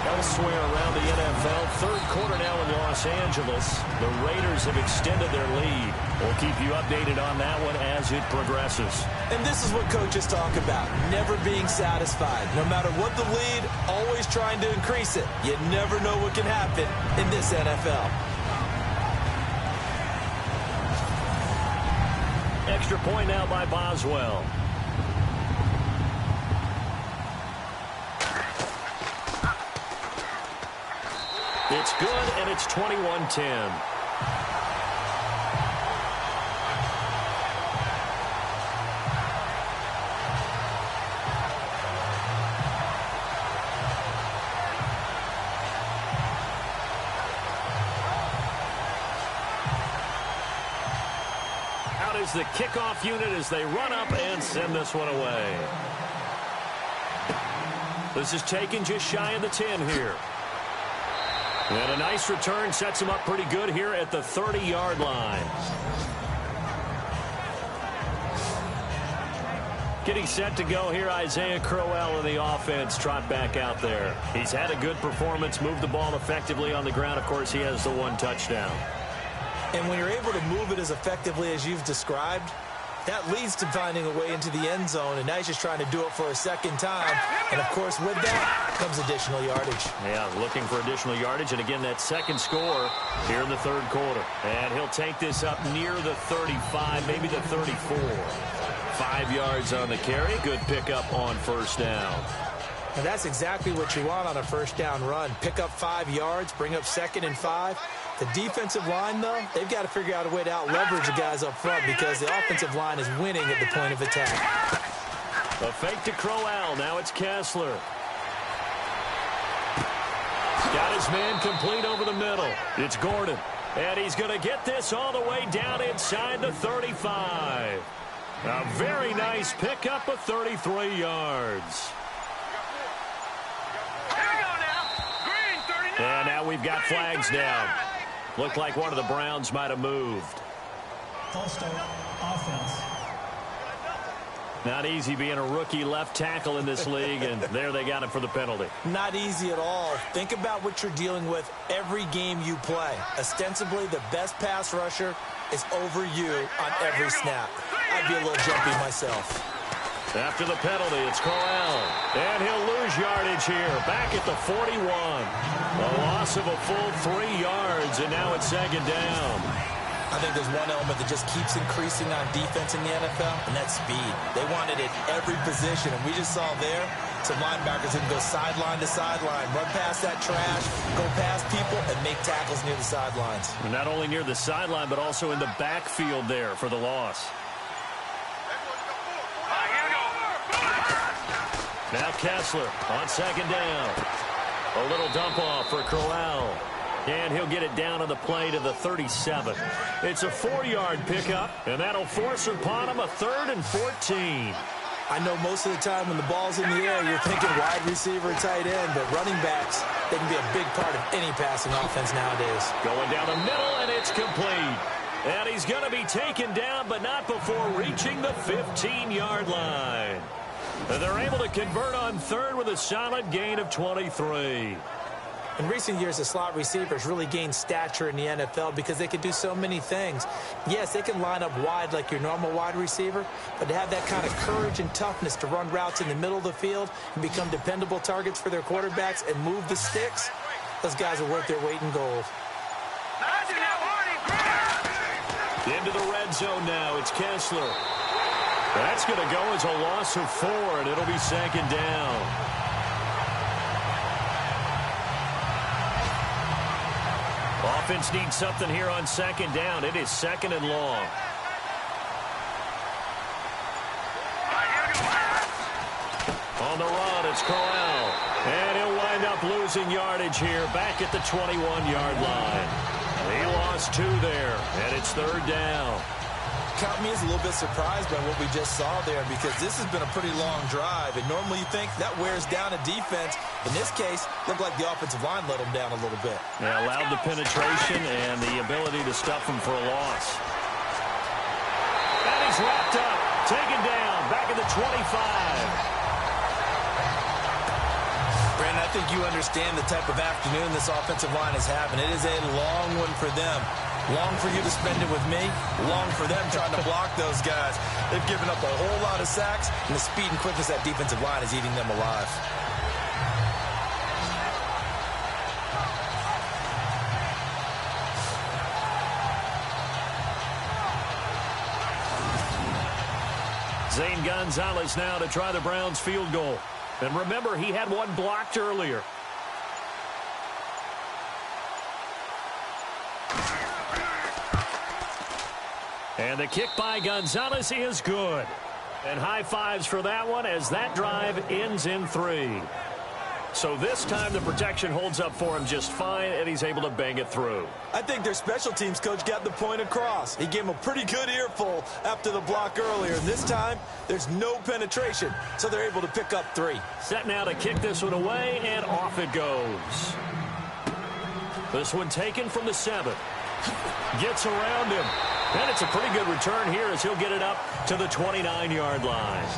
Elsewhere around the NFL, 3rd quarter now in Los Angeles. The Raiders have extended their lead. We'll keep you updated on that one as it progresses. And this is what coaches talk about, never being satisfied. No matter what the lead, always trying to increase it. You never know what can happen in this NFL. Extra point now by Boswell. It's good, and it's 21-10. The kickoff unit as they run up and send this one away. This is taken just shy of the 10 here. And a nice return sets him up pretty good here at the 30-yard line. Getting set to go here, Isaiah Crowell in the offense, trot back out there. He's had a good performance, moved the ball effectively on the ground. Of course, he has the one touchdown. And when you're able to move it as effectively as you've described, that leads to finding a way into the end zone, and now he's just trying to do it for a second time. And, of course, with that comes additional yardage. Yeah, looking for additional yardage, and again, that second score here in the third quarter. And he'll take this up near the 35, maybe the 34. 5 yards on the carry. Good pickup on first down. And that's exactly what you want on a first down run. Pick up 5 yards, bring up 2nd and 5. The defensive line, though, they've got to figure out a way to out-leverage the guys up front because the offensive line is winning at the point of attack. A fake to Crowell. Now it's Kessler. He's got his man complete over the middle. It's Gordon. And he's going to get this all the way down inside the 35. A very nice pickup of 33 yards. And now we've got flags down. Looked like one of the Browns might have moved. False start, offense. Not easy being a rookie left tackle in this league, and there they got him for the penalty. Not easy at all. Think about what you're dealing with every game you play. Ostensibly, the best pass rusher is over you on every snap. I'd be a little jumpy myself. After the penalty, it's Crowell. And he'll lose yardage here. Back at the 41. A loss of a full 3 yards, and now it's second down. I think there's one element that just keeps increasing on defense in the NFL, and that's speed. They want it at every position, and we just saw there some linebackers that can go sideline to sideline, run past that trash, go past people, and make tackles near the sidelines. And not only near the sideline, but also in the backfield there for the loss. Now Kessler on second down. A little dump off for Crowell. And he'll get it down on the play to the 37. It's a 4-yard pickup, and that'll force upon him a 3rd and 14. I know most of the time when the ball's in the air, you're thinking wide receiver, tight end, but running backs, they can be a big part of any passing offense nowadays. Going down the middle, and it's complete. And he's going to be taken down, but not before reaching the 15-yard line. And they're able to convert on third with a solid gain of 23. In recent years, the slot receivers really gained stature in the NFL because they can do so many things. Yes, they can line up wide like your normal wide receiver, but to have that kind of courage and toughness to run routes in the middle of the field and become dependable targets for their quarterbacks and move the sticks, those guys are worth their weight in gold. Into the red zone now. It's Kessler. That's going to go as a loss of 4, and it'll be second down. Offense needs something here on second down. It is 2nd and long. On the run, it's Crowell. And he'll wind up losing yardage here back at the 21-yard line. He lost 2 there, and it's 3rd down. Count me as a little bit surprised by what we just saw there because this has been a pretty long drive, and normally you think that wears down a defense. In this case, looked like the offensive line let them down a little bit. Yeah, allowed the penetration and the ability to stuff them for a loss. And he's wrapped up, taken down, back at the 25. Brandon, I think you understand the type of afternoon this offensive line is having. It is a long one for them. Long for you to spend it with me. Long for them trying to block those guys. They've given up a whole lot of sacks, and the speed and quickness of that defensive line is eating them alive. Zane Gonzalez now to try the Browns field goal. And remember, he had one blocked earlier. And the kick by Gonzalez is good. And high fives for that one as that drive ends in 3. So this time the protection holds up for him just fine, and he's able to bang it through. I think their special teams coach got the point across. He gave him a pretty good earful after the block earlier. And this time, there's no penetration, so they're able to pick up 3. Set now to kick this one away, and off it goes. This one taken from the 7. Gets around him. And it's a pretty good return here as he'll get it up to the 29-yard line.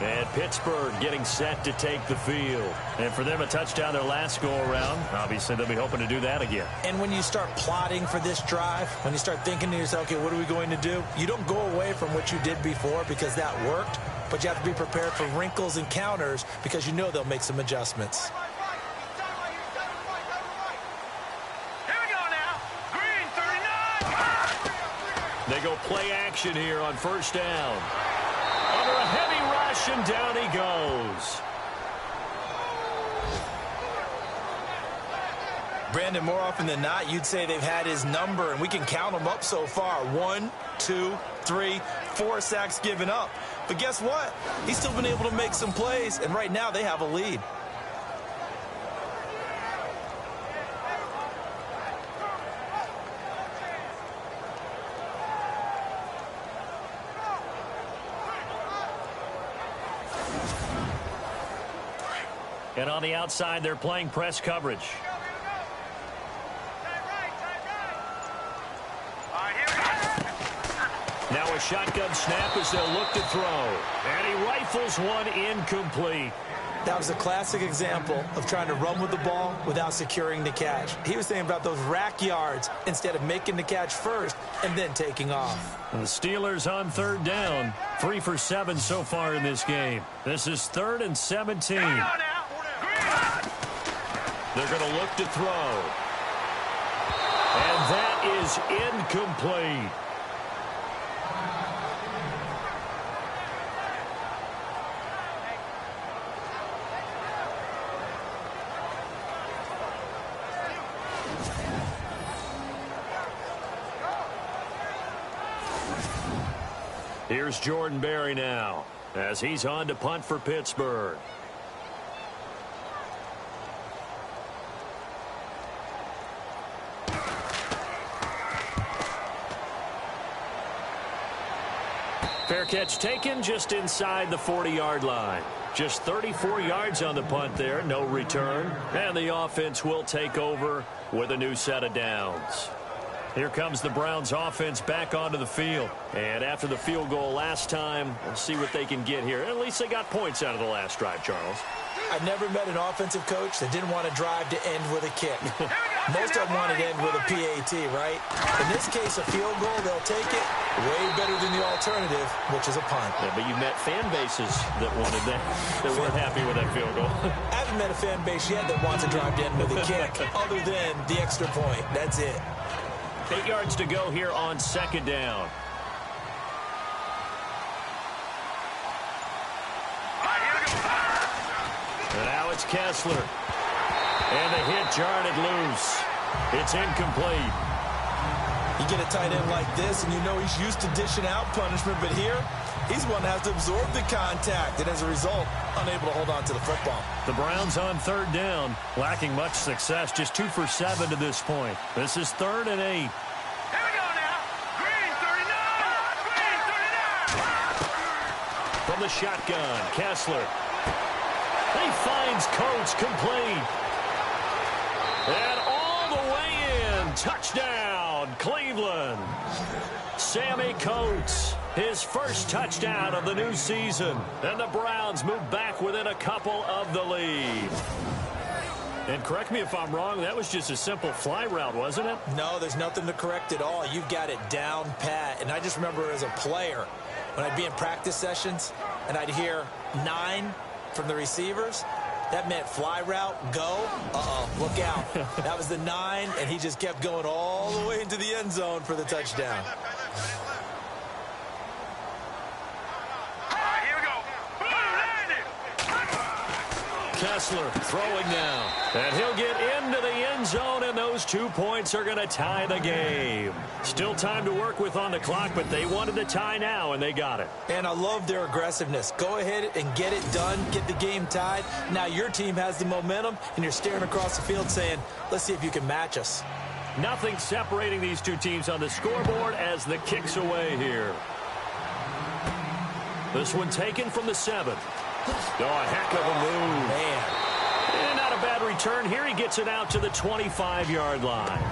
And Pittsburgh getting set to take the field. And for them, a touchdown their last go-around. Obviously, they'll be hoping to do that again. And when you start plotting for this drive, when you start thinking to yourself, okay, what are we going to do? You don't go away from what you did before because that worked, but you have to be prepared for wrinkles and counters because you know they'll make some adjustments. They go play action here on first down. Under a heavy rush, and down he goes. Brandon, more often than not, you'd say they've had his number, and we can count them up so far. 1, 2, 3, 4 sacks given up. But guess what? He's still been able to make some plays, and right now they have a lead. And on the outside, they're playing press coverage. Now a shotgun snap as they'll look to throw. And he rifles one incomplete. That was a classic example of trying to run with the ball without securing the catch. He was thinking about those rack yards instead of making the catch first and then taking off. And the Steelers on third down. 3 for 7 so far in this game. This is 3rd and 17. They're going to look to throw. And that is incomplete. Here's Jordan Berry now as he's on to punt for Pittsburgh. Fair catch taken just inside the 40-yard line. Just 34 yards on the punt there, no return. And the offense will take over with a new set of downs. Here comes the Browns offense back onto the field. And after the field goal last time, we'll see what they can get here. At least they got points out of the last drive, Charles. I've never met an offensive coach that didn't want to drive to end with a kick. Most of them want to end with a PAT, right? In this case, a field goal, they'll take it. Way better than the alternative, which is a punt. Yeah, but you met fan bases that wanted that, that weren't happy with that field goal. I haven't met a fan base yet that wants to drive to end with a kick, other than the extra point. That's it. 8 yards to go here on second down. And now it's Kessler. And the hit jarred it loose. It's incomplete. You get a tight end like this, and you know he's used to dishing out punishment, but here, he's one that has to absorb the contact, and as a result, unable to hold on to the football. The Browns on third down, lacking much success, just 2 for 7 to this point. This is 3rd and 8. Here we go now. Green 39. Green 39. From the shotgun, Kessler. He finds Coates complete. And all the way in. Touchdown, Cleveland. Sammy Coates, his first touchdown of the new season. And the Browns move back within a couple of the lead. And correct me if I'm wrong, that was just a simple fly route, wasn't it? No, there's nothing to correct at all. You've got it down pat. And I just remember as a player, when I'd be in practice sessions and I'd hear 9 from the receivers, that meant fly route, go, look out. That was the 9, and he just kept going all the way into the end zone for the touchdown. Here we go. Kessler throwing now. And he'll get into the end end zone, and those 2 points are going to tie the game. Still time to work with on the clock, but they wanted the tie now, and they got it. And I love their aggressiveness. Go ahead and get it done, get the game tied. Now your team has the momentum, and you're staring across the field saying, let's see if you can match us. Nothing separating these two teams on the scoreboard as the kick's away here. This one taken from the 7. Oh, a heck of a move. Man. And not a bad return here. He gets it out to the 25-yard line.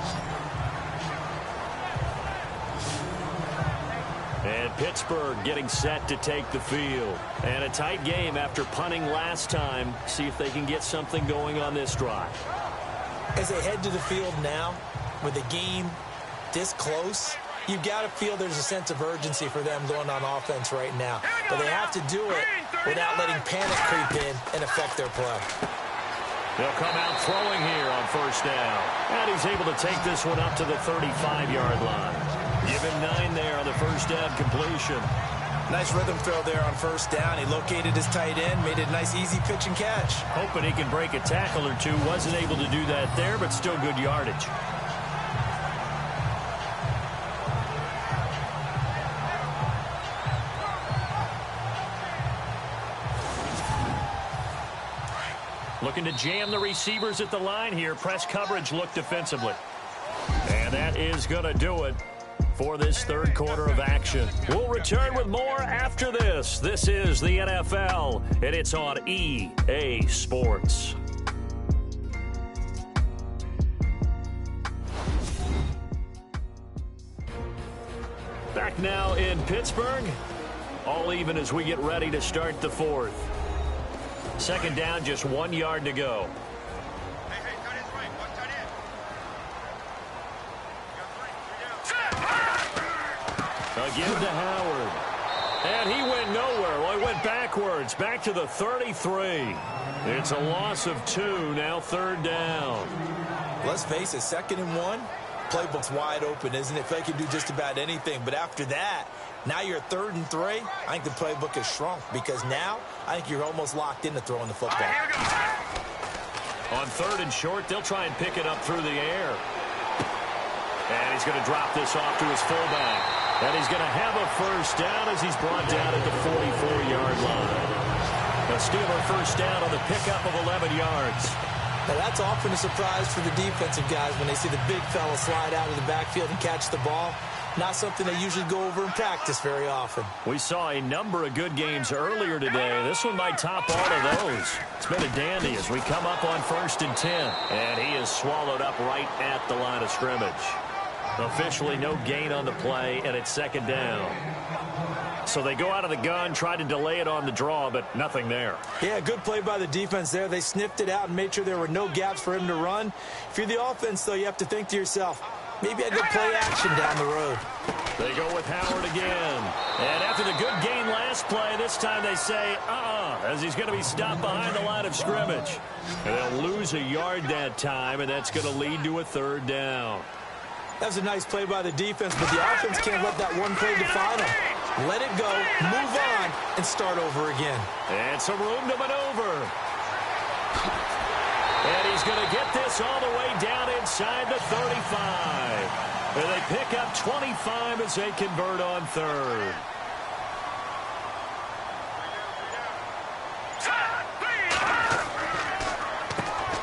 And Pittsburgh getting set to take the field. And a tight game after punting last time. See if they can get something going on this drive. As they head to the field now, with the game this close, you've got to feel there's a sense of urgency for them going on offense right now. But they have to do it without letting panic creep in and affect their play. They'll come out throwing here on first down. And he's able to take this one up to the 35-yard line. Give him 9 there on the first down completion. Nice rhythm throw there on first down. He located his tight end, made it a nice easy pitch and catch. Hoping he can break a tackle or two. Wasn't able to do that there, but still good yardage. Looking to jam the receivers at the line here. Press coverage look defensively. And that is going to do it for this third quarter of action. We'll return with more after this. This is the NFL, and it's on EA Sports. Back now in Pittsburgh. All even as we get ready to start the fourth. Second down, just 1 yard to go. Again to Howard. And he went nowhere. Well, he went backwards. Back to the 33. It's a loss of 2. Now third down. Let's face it, 2nd and 1. Playbook's wide open, isn't it? They can do just about anything. But after that, now you're 3rd and 3. I think the playbook has shrunk because now I think you're almost locked into throwing the football. On 3rd and short, they'll try and pick it up through the air. And he's going to drop this off to his fullback. And he's going to have a first down as he's brought down at the 44-yard line. A Steeler first down on the pickup of 11 yards. Now that's often a surprise for the defensive guys when they see the big fella slide out of the backfield and catch the ball. Not something they usually go over in practice very often. We saw a number of good games earlier today. This one might top all of those. It's been a dandy as we come up on 1st and 10. And he is swallowed up right at the line of scrimmage. Officially no gain on the play, and it's 2nd down. So they go out of the gun, try to delay it on the draw, but nothing there. Yeah, good play by the defense there. They sniffed it out and made sure there were no gaps for him to run. If you're the offense, though, you have to think to yourself, maybe I go play action down the road. They go with Howard again. And after the good gain last play, this time they say, as he's going to be stopped behind the line of scrimmage. And they'll lose a yard that time, and that's going to lead to a 3rd down. That was a nice play by the defense, but the offense can't let that one play define them. Let it go, move on, and start over again. And some room to maneuver. And he's going to get this all the way down inside the 35. And they pick up 25 as they convert on 3rd.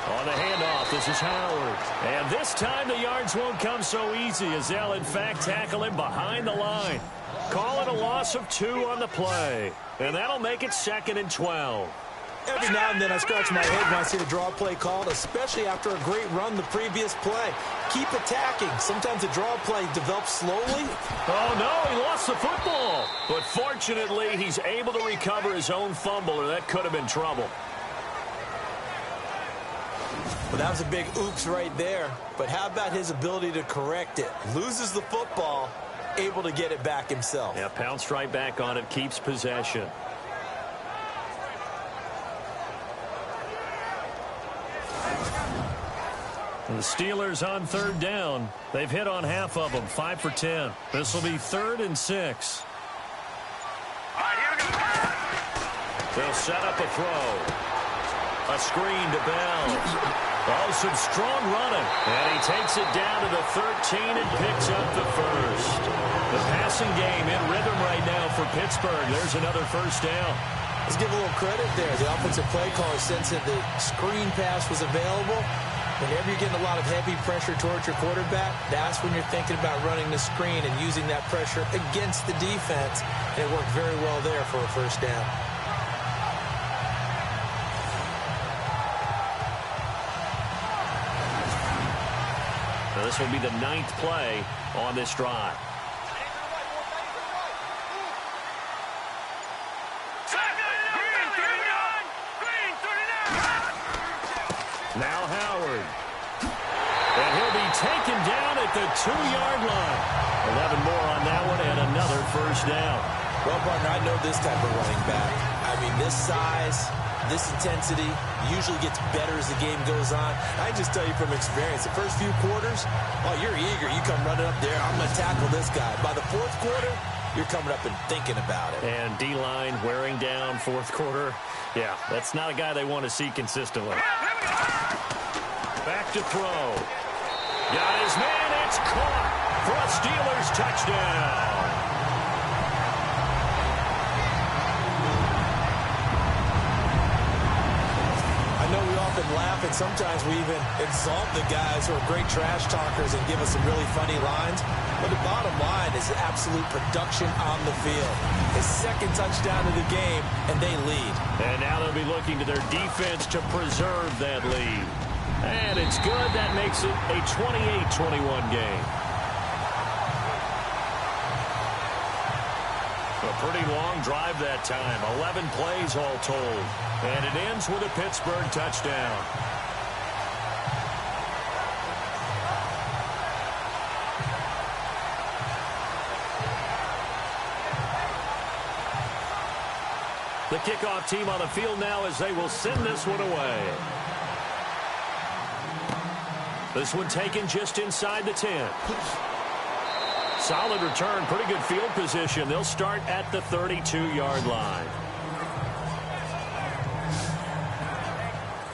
On the handoff, this is Howard. And this time the yards won't come so easy as they'll, in fact, tackle him behind the line. Call it a loss of 2 on the play. And that'll make it 2nd and 12. Every now and then I scratch my head when I see the draw play called, especially after a great run the previous play. Keep attacking. Sometimes the draw play develops slowly. Oh, no, he lost the football. But fortunately, he's able to recover his own fumble, or that could have been trouble. Well, that was a big oops right there. But how about his ability to correct it? Loses the football, able to get it back himself. Yeah, pounced right back on it, keeps possession. The Steelers on 3rd down. They've hit on half of them, 5 for 10. This will be 3rd and 6. They'll set up a throw. A screen to Bell. Oh, some strong running. And he takes it down to the 13 and picks up the first. The passing game in rhythm right now for Pittsburgh. There's another first down. Let's give a little credit there. The offensive play caller sensed that the screen pass was available. Whenever you're getting a lot of heavy pressure towards your quarterback, that's when you're thinking about running the screen and using that pressure against the defense. And it worked very well there for a first down. Now this will be the 9th play on this drive. Now Howard. And he'll be taken down at the 2-yard line. 11 more on that one and another first down. Well, partner, I know this type of running back. I mean, this size, this intensity usually gets better as the game goes on. I just tell you from experience, the first few quarters, oh, you're eager. You come running up there, I'm going to tackle this guy. By the fourth quarter, you're coming up and thinking about it. And D-line wearing down fourth quarter. Yeah, that's not a guy they want to see consistently. Back to throw. Got his man. It's caught for a Steelers touchdown. I know we often laugh, and sometimes we even exalt the guys who are great trash talkers and give us some really funny lines. But the bottom line is absolute production on the field. His second touchdown of the game, and they lead. And now they'll be looking to their defense to preserve that lead. And it's good. That makes it a 28-21 game. A pretty long drive that time. 11 plays all told. And it ends with a Pittsburgh touchdown. The kickoff team on the field now as they will send this one away. This one taken just inside the 10. Solid return, pretty good field position. They'll start at the 32-yard line.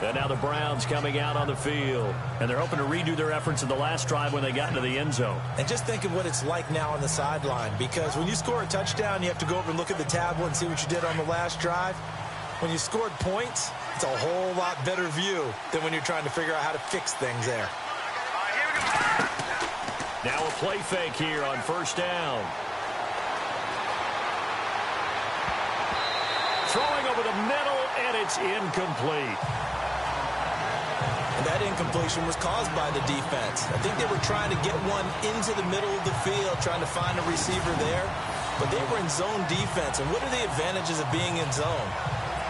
And now the Browns coming out on the field. And they're hoping to redo their efforts in the last drive when they got into the end zone. And just think of what it's like now on the sideline. Because when you score a touchdown, you have to go over and look at the tablet and see what you did on the last drive. When you scored points, it's a whole lot better view than when you're trying to figure out how to fix things there. Now a play fake here on first down. Throwing over the middle, and it's incomplete. And that incompletion was caused by the defense. I think they were trying to get one into the middle of the field, trying to find a receiver there. But they were in zone defense. And what are the advantages of being in zone?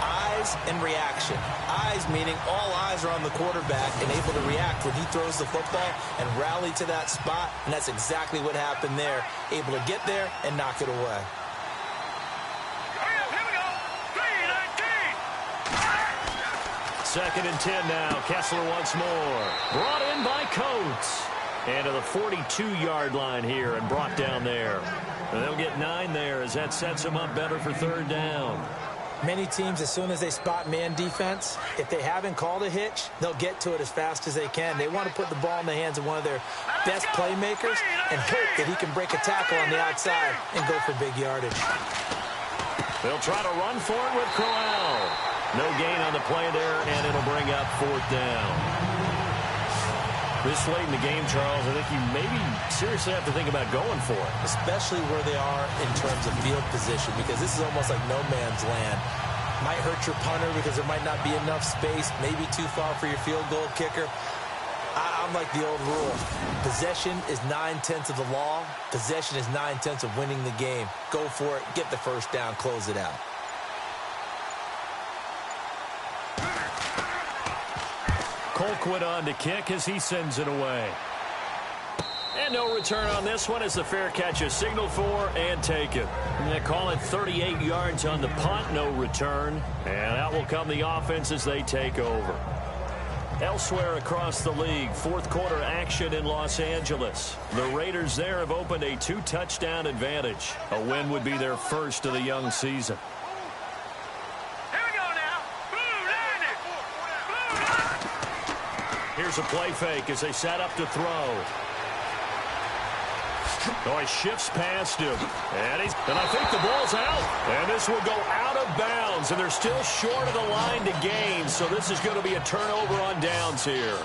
Eyes and reaction. Eyes meaning all eyes are on the quarterback and able to react when he throws the football and rally to that spot. And that's exactly what happened there. Able to get there and knock it away. Second and 10 now. Kessler once more. Brought in by Coates. And to the 42-yard line here and brought down there. And they'll get 9 there as that sets them up better for third down. Many teams, as soon as they spot man defense, if they haven't called a hitch, they'll get to it as fast as they can. They want to put the ball in the hands of one of their best playmakers and hope that he can break a tackle on the outside and go for big yardage. They'll try to run for it with Corral. No gain on the play there, and it'll bring up fourth down. This late in the game, Charles, I think you maybe seriously have to think about going for it. Especially where they are in terms of field position, because this is almost like no man's land. Might hurt your punter because there might not be enough space, maybe too far for your field goal kicker. I'm like the old rule. Possession is 9/10 of the law. Possession is 9/10 of winning the game. Go for it, get the first down, close it out. Colquitt on to kick as he sends it away. And no return on this one as the fair catch is signaled for and taken. And they call it 38 yards on the punt, no return. And out will come the offense as they take over. Elsewhere across the league, fourth quarter action in Los Angeles. The Raiders there have opened a 2-touchdown advantage. A win would be their first of the young season. Here's a play fake as they set up to throw. Oh, he shifts past him. And I think the ball's out. And this will go out of bounds. And they're still short of the line to gain. So this is going to be a turnover on downs here.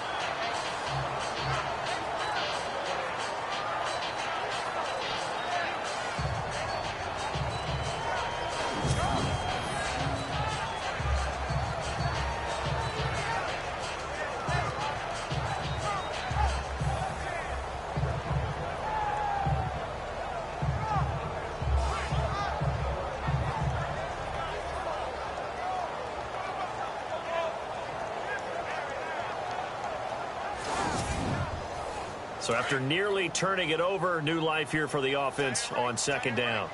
So after nearly turning it over, new life here for the offense on second down.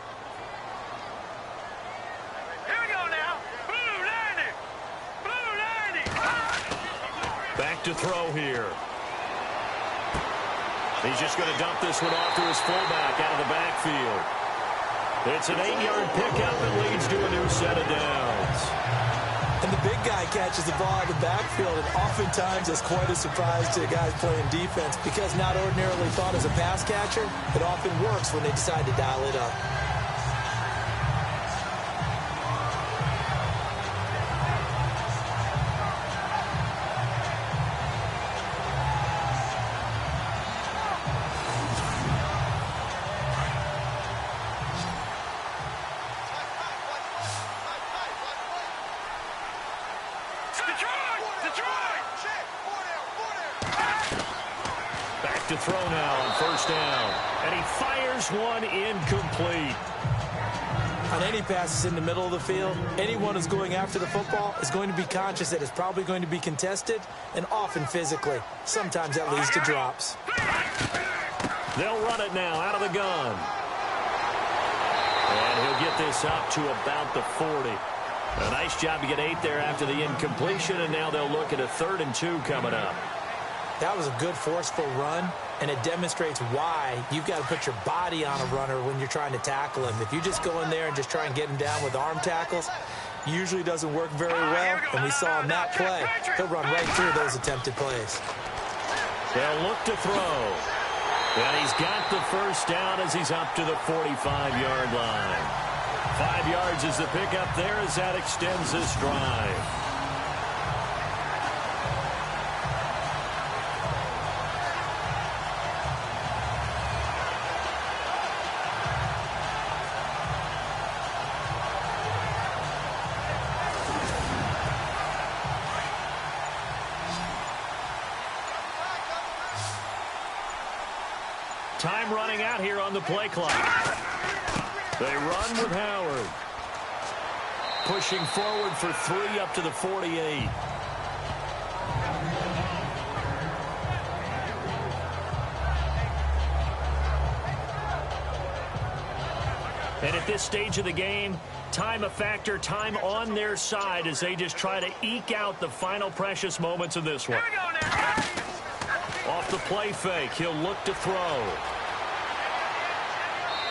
Here we go now. Blue 90. Blue 90. Back to throw here. He's just going to dump this one off to his fullback out of the backfield. It's an 8-yard pickup and leads to a new set of downs. And the big guy catches the ball out of the backfield, and oftentimes it's quite a surprise to the guys playing defense because not ordinarily thought as a pass catcher, it often works when they decide to dial it up. Back to throw now on first down. And he fires one incomplete. On any passes in the middle of the field, anyone who's going after the football is going to be conscious that it's probably going to be contested and often physically. Sometimes that leads to drops. They'll run it now out of the gun. And he'll get this up to about the 40. A nice job to get 8 there after the incompletion, and now they'll look at a 3rd and 2 coming up. That was a good, forceful run, and it demonstrates why you've got to put your body on a runner when you're trying to tackle him. If you just go in there and just try and get him down with arm tackles, usually doesn't work very well, and we saw in that play, he'll run right through those attempted plays. They'll look to throw. And he's got the first down as he's up to the 45-yard line. 5 yards is the pickup there as that extends this drive. Time running out here on the play clock. They run with Howard. Pushing forward for 3 up to the 48. And at this stage of the game, time a factor, time on their side as they just try to eke out the final precious moments of this one. Off the play fake, he'll look to throw.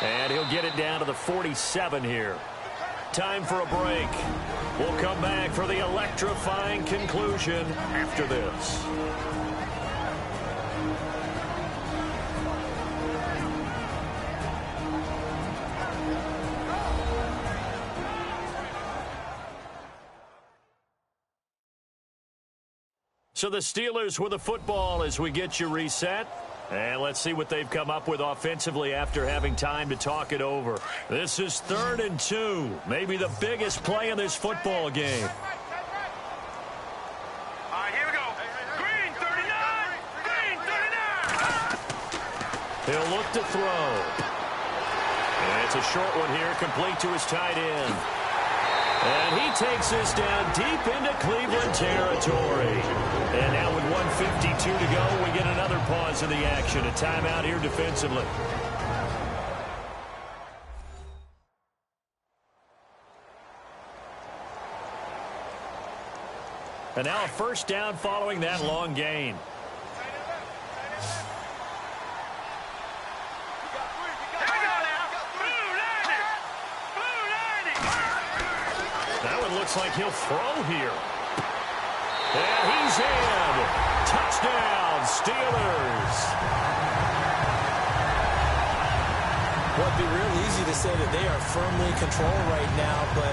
And he'll get it down to the 47 here. Time for a break. We'll come back for the electrifying conclusion after this. So the Steelers with the football as we get you reset. And let's see what they've come up with offensively after having time to talk it over. This is 3rd and 2. Maybe the biggest play in this football game. All right, here we go. Green 39. Green 39. He'll look to throw. And it's a short one here, complete to his tight end. And he takes this down deep into Cleveland territory. And now with 1:52 to go, we get another pause in the action. A timeout here defensively. And now a first down following that long gain. Looks like he'll throw here. And he's in. Touchdown, Steelers. Well, it'd be real easy to say that they are firmly in control right now, but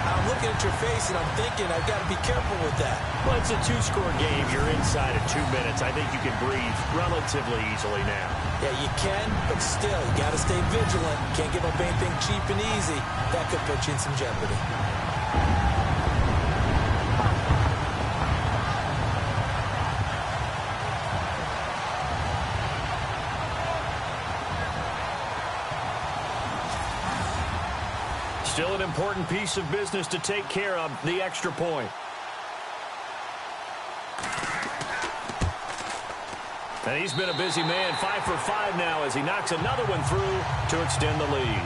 I'm looking at your face and I'm thinking I've got to be careful with that. Well, it's a two-score game. You're inside of 2 minutes. I think you can breathe relatively easily now. Yeah, you can, but still, you got to stay vigilant. Can't give up anything cheap and easy. That could put you in some jeopardy. Still an important piece of business to take care of, the extra point. And he's been a busy man, 5 for 5 now as he knocks another one through to extend the lead.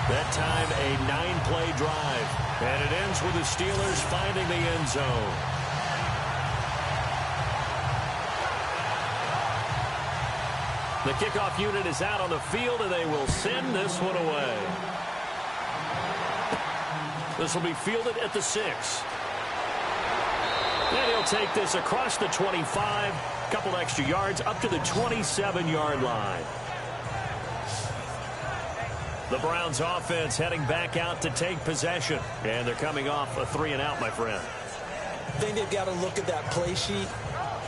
That time, a 9-play drive. And it ends with the Steelers finding the end zone. The kickoff unit is out on the field, and they will send this one away. This will be fielded at the 6. And he'll take this across the 25, couple extra yards up to the 27-yard line. The Browns offense heading back out to take possession. And they're coming off a 3-and-out, my friend. I think they've got to look at that play sheet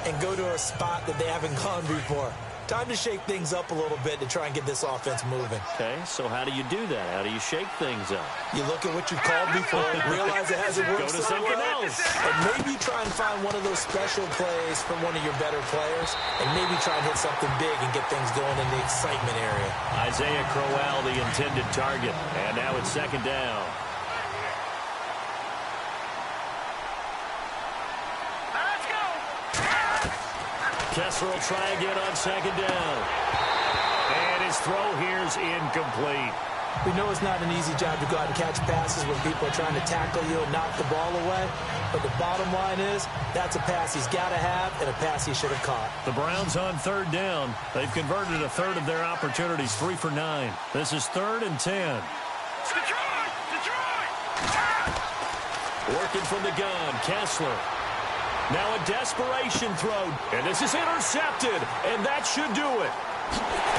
and go to a spot that they haven't gone before. Time to shake things up a little bit to try and get this offense moving. Okay, so how do you do that? How do you shake things up? You look at what you've called before, realize it hasn't worked. Go to something else. And maybe try and find one of those special plays from one of your better players, and maybe try and hit something big and get things going in the excitement area. Isaiah Crowell, the intended target. And now it's second down. Kessler will try again on second down. And his throw here's incomplete. We know it's not an easy job to go out and catch passes when people are trying to tackle you and knock the ball away. But the bottom line is, that's a pass he's got to have and a pass he should have caught. The Browns on third down. They've converted a third of their opportunities, 3 for 9. This is 3rd and 10. Detroit! Working from the gun, Kessler. Now a desperation throw, and this is intercepted, and that should do it.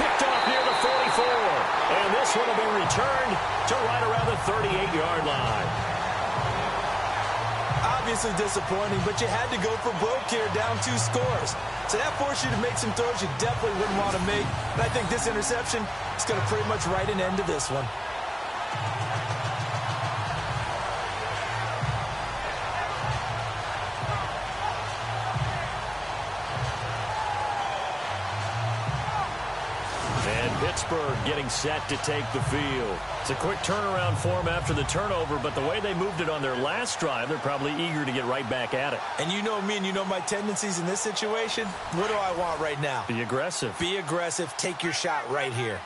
Picked off near the 44, and this one will be returned to right around the 38-yard line. Obviously disappointing, but you had to go for broke here, down 2 scores. So that forced you to make some throws you definitely wouldn't want to make. And I think this interception is going to pretty much write an end to this one. Pittsburgh getting set to take the field. It's a quick turnaround for them after the turnover, but the way they moved it on their last drive, they're probably eager to get right back at it. And you know me and you know my tendencies in this situation. What do I want right now? Be aggressive. Be aggressive. Take your shot right here.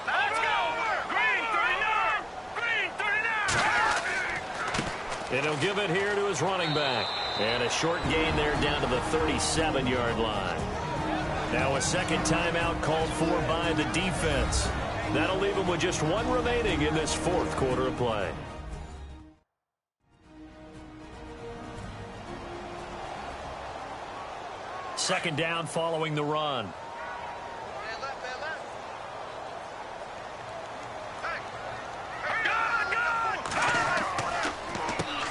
Let's go! Green 39! Green 39! And he'll give it here to his running back. And a short gain there down to the 37-yard line. Now a second timeout called for by the defense. That'll leave them with just 1 remaining in this 4th quarter of play. Second down following the run.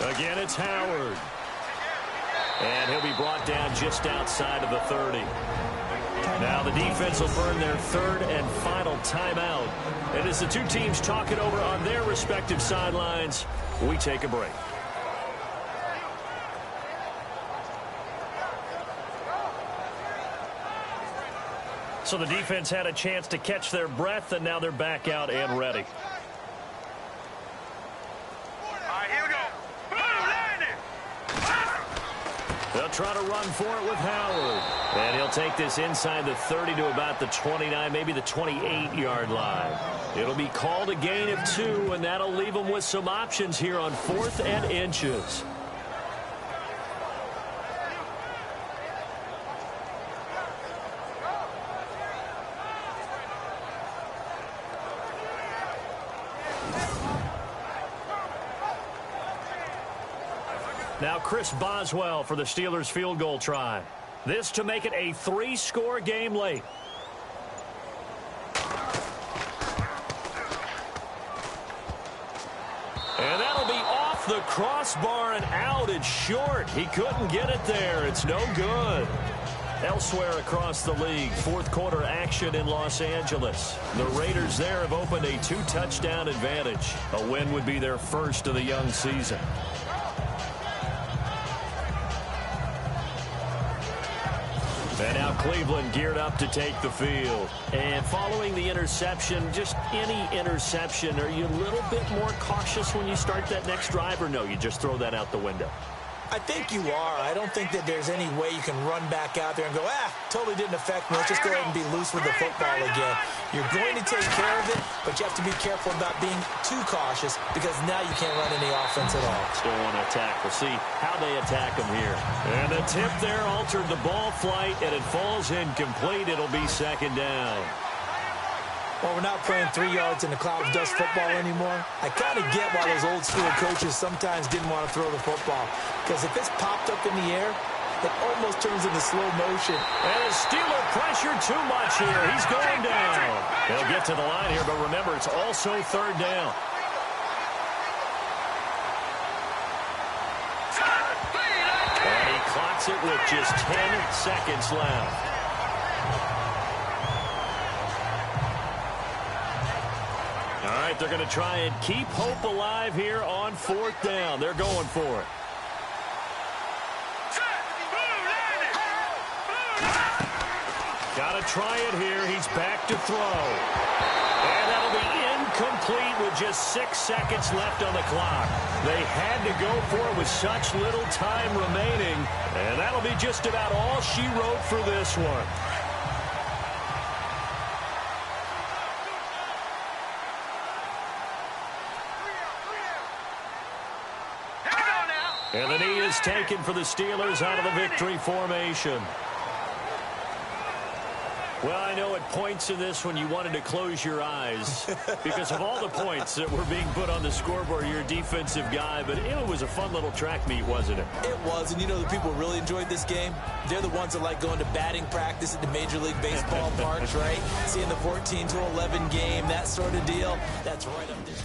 Again, it's Howard. And he'll be brought down just outside of the 30. Now the defense will burn their 3rd and final timeout. And as the two teams talk it over on their respective sidelines, we take a break. So the defense had a chance to catch their breath, and now they're back out and ready. They'll try to run for it with Howard. And he'll take this inside the 30 to about the 29, maybe the 28-yard line. It'll be called a gain of 2, and that'll leave them with some options here on 4th and inches. Now Chris Boswell for the Steelers field goal try. This to make it a 3-score game late. And that'll be off the crossbar and out. It's short. He couldn't get it there. It's no good. Elsewhere across the league, fourth quarter action in Los Angeles. The Raiders there have opened a 2-touchdown advantage. A win would be their first of the young season. And now Cleveland geared up to take the field. And following the interception, just any interception, are you a little bit more cautious when you start that next drive, or no, you just throw that out the window? I think you are. I don't think that there's any way you can run back out there and go, totally didn't affect me. Let's just go ahead and be loose with the football again. You're going to take care of it, but you have to be careful about being too cautious because now you can't run any offense at all. Still want to attack. We'll see how they attack them here. And the tip there altered the ball flight, and it falls incomplete. It'll be second down. Well, we're not playing 3 yards in a cloud of dust football anymore. I kind of get why those old school coaches sometimes didn't want to throw the football. Because if it's popped up in the air, it almost turns into slow motion. And the Steeler pressure too much here. He's going down. They'll get to the line here, but remember, it's also third down. And he clocks it with just 10 seconds left. All right, they're going to try and keep hope alive here on fourth down. They're going for it. Got to try it here. He's back to throw. And that'll be incomplete with just 6 seconds left on the clock. They had to go for it with such little time remaining. And that'll be just about all she wrote for this one. And the knee is taken for the Steelers out of the victory formation. Well, I know at points in this when you wanted to close your eyes because of all the points that were being put on the scoreboard. You're a defensive guy, but it was a fun little track meet, wasn't it? It was, and you know the people who really enjoyed this game? They're the ones that like going to batting practice at the Major League Baseball parks, right? Seeing the 14-11 game, that sort of deal. That's right up there.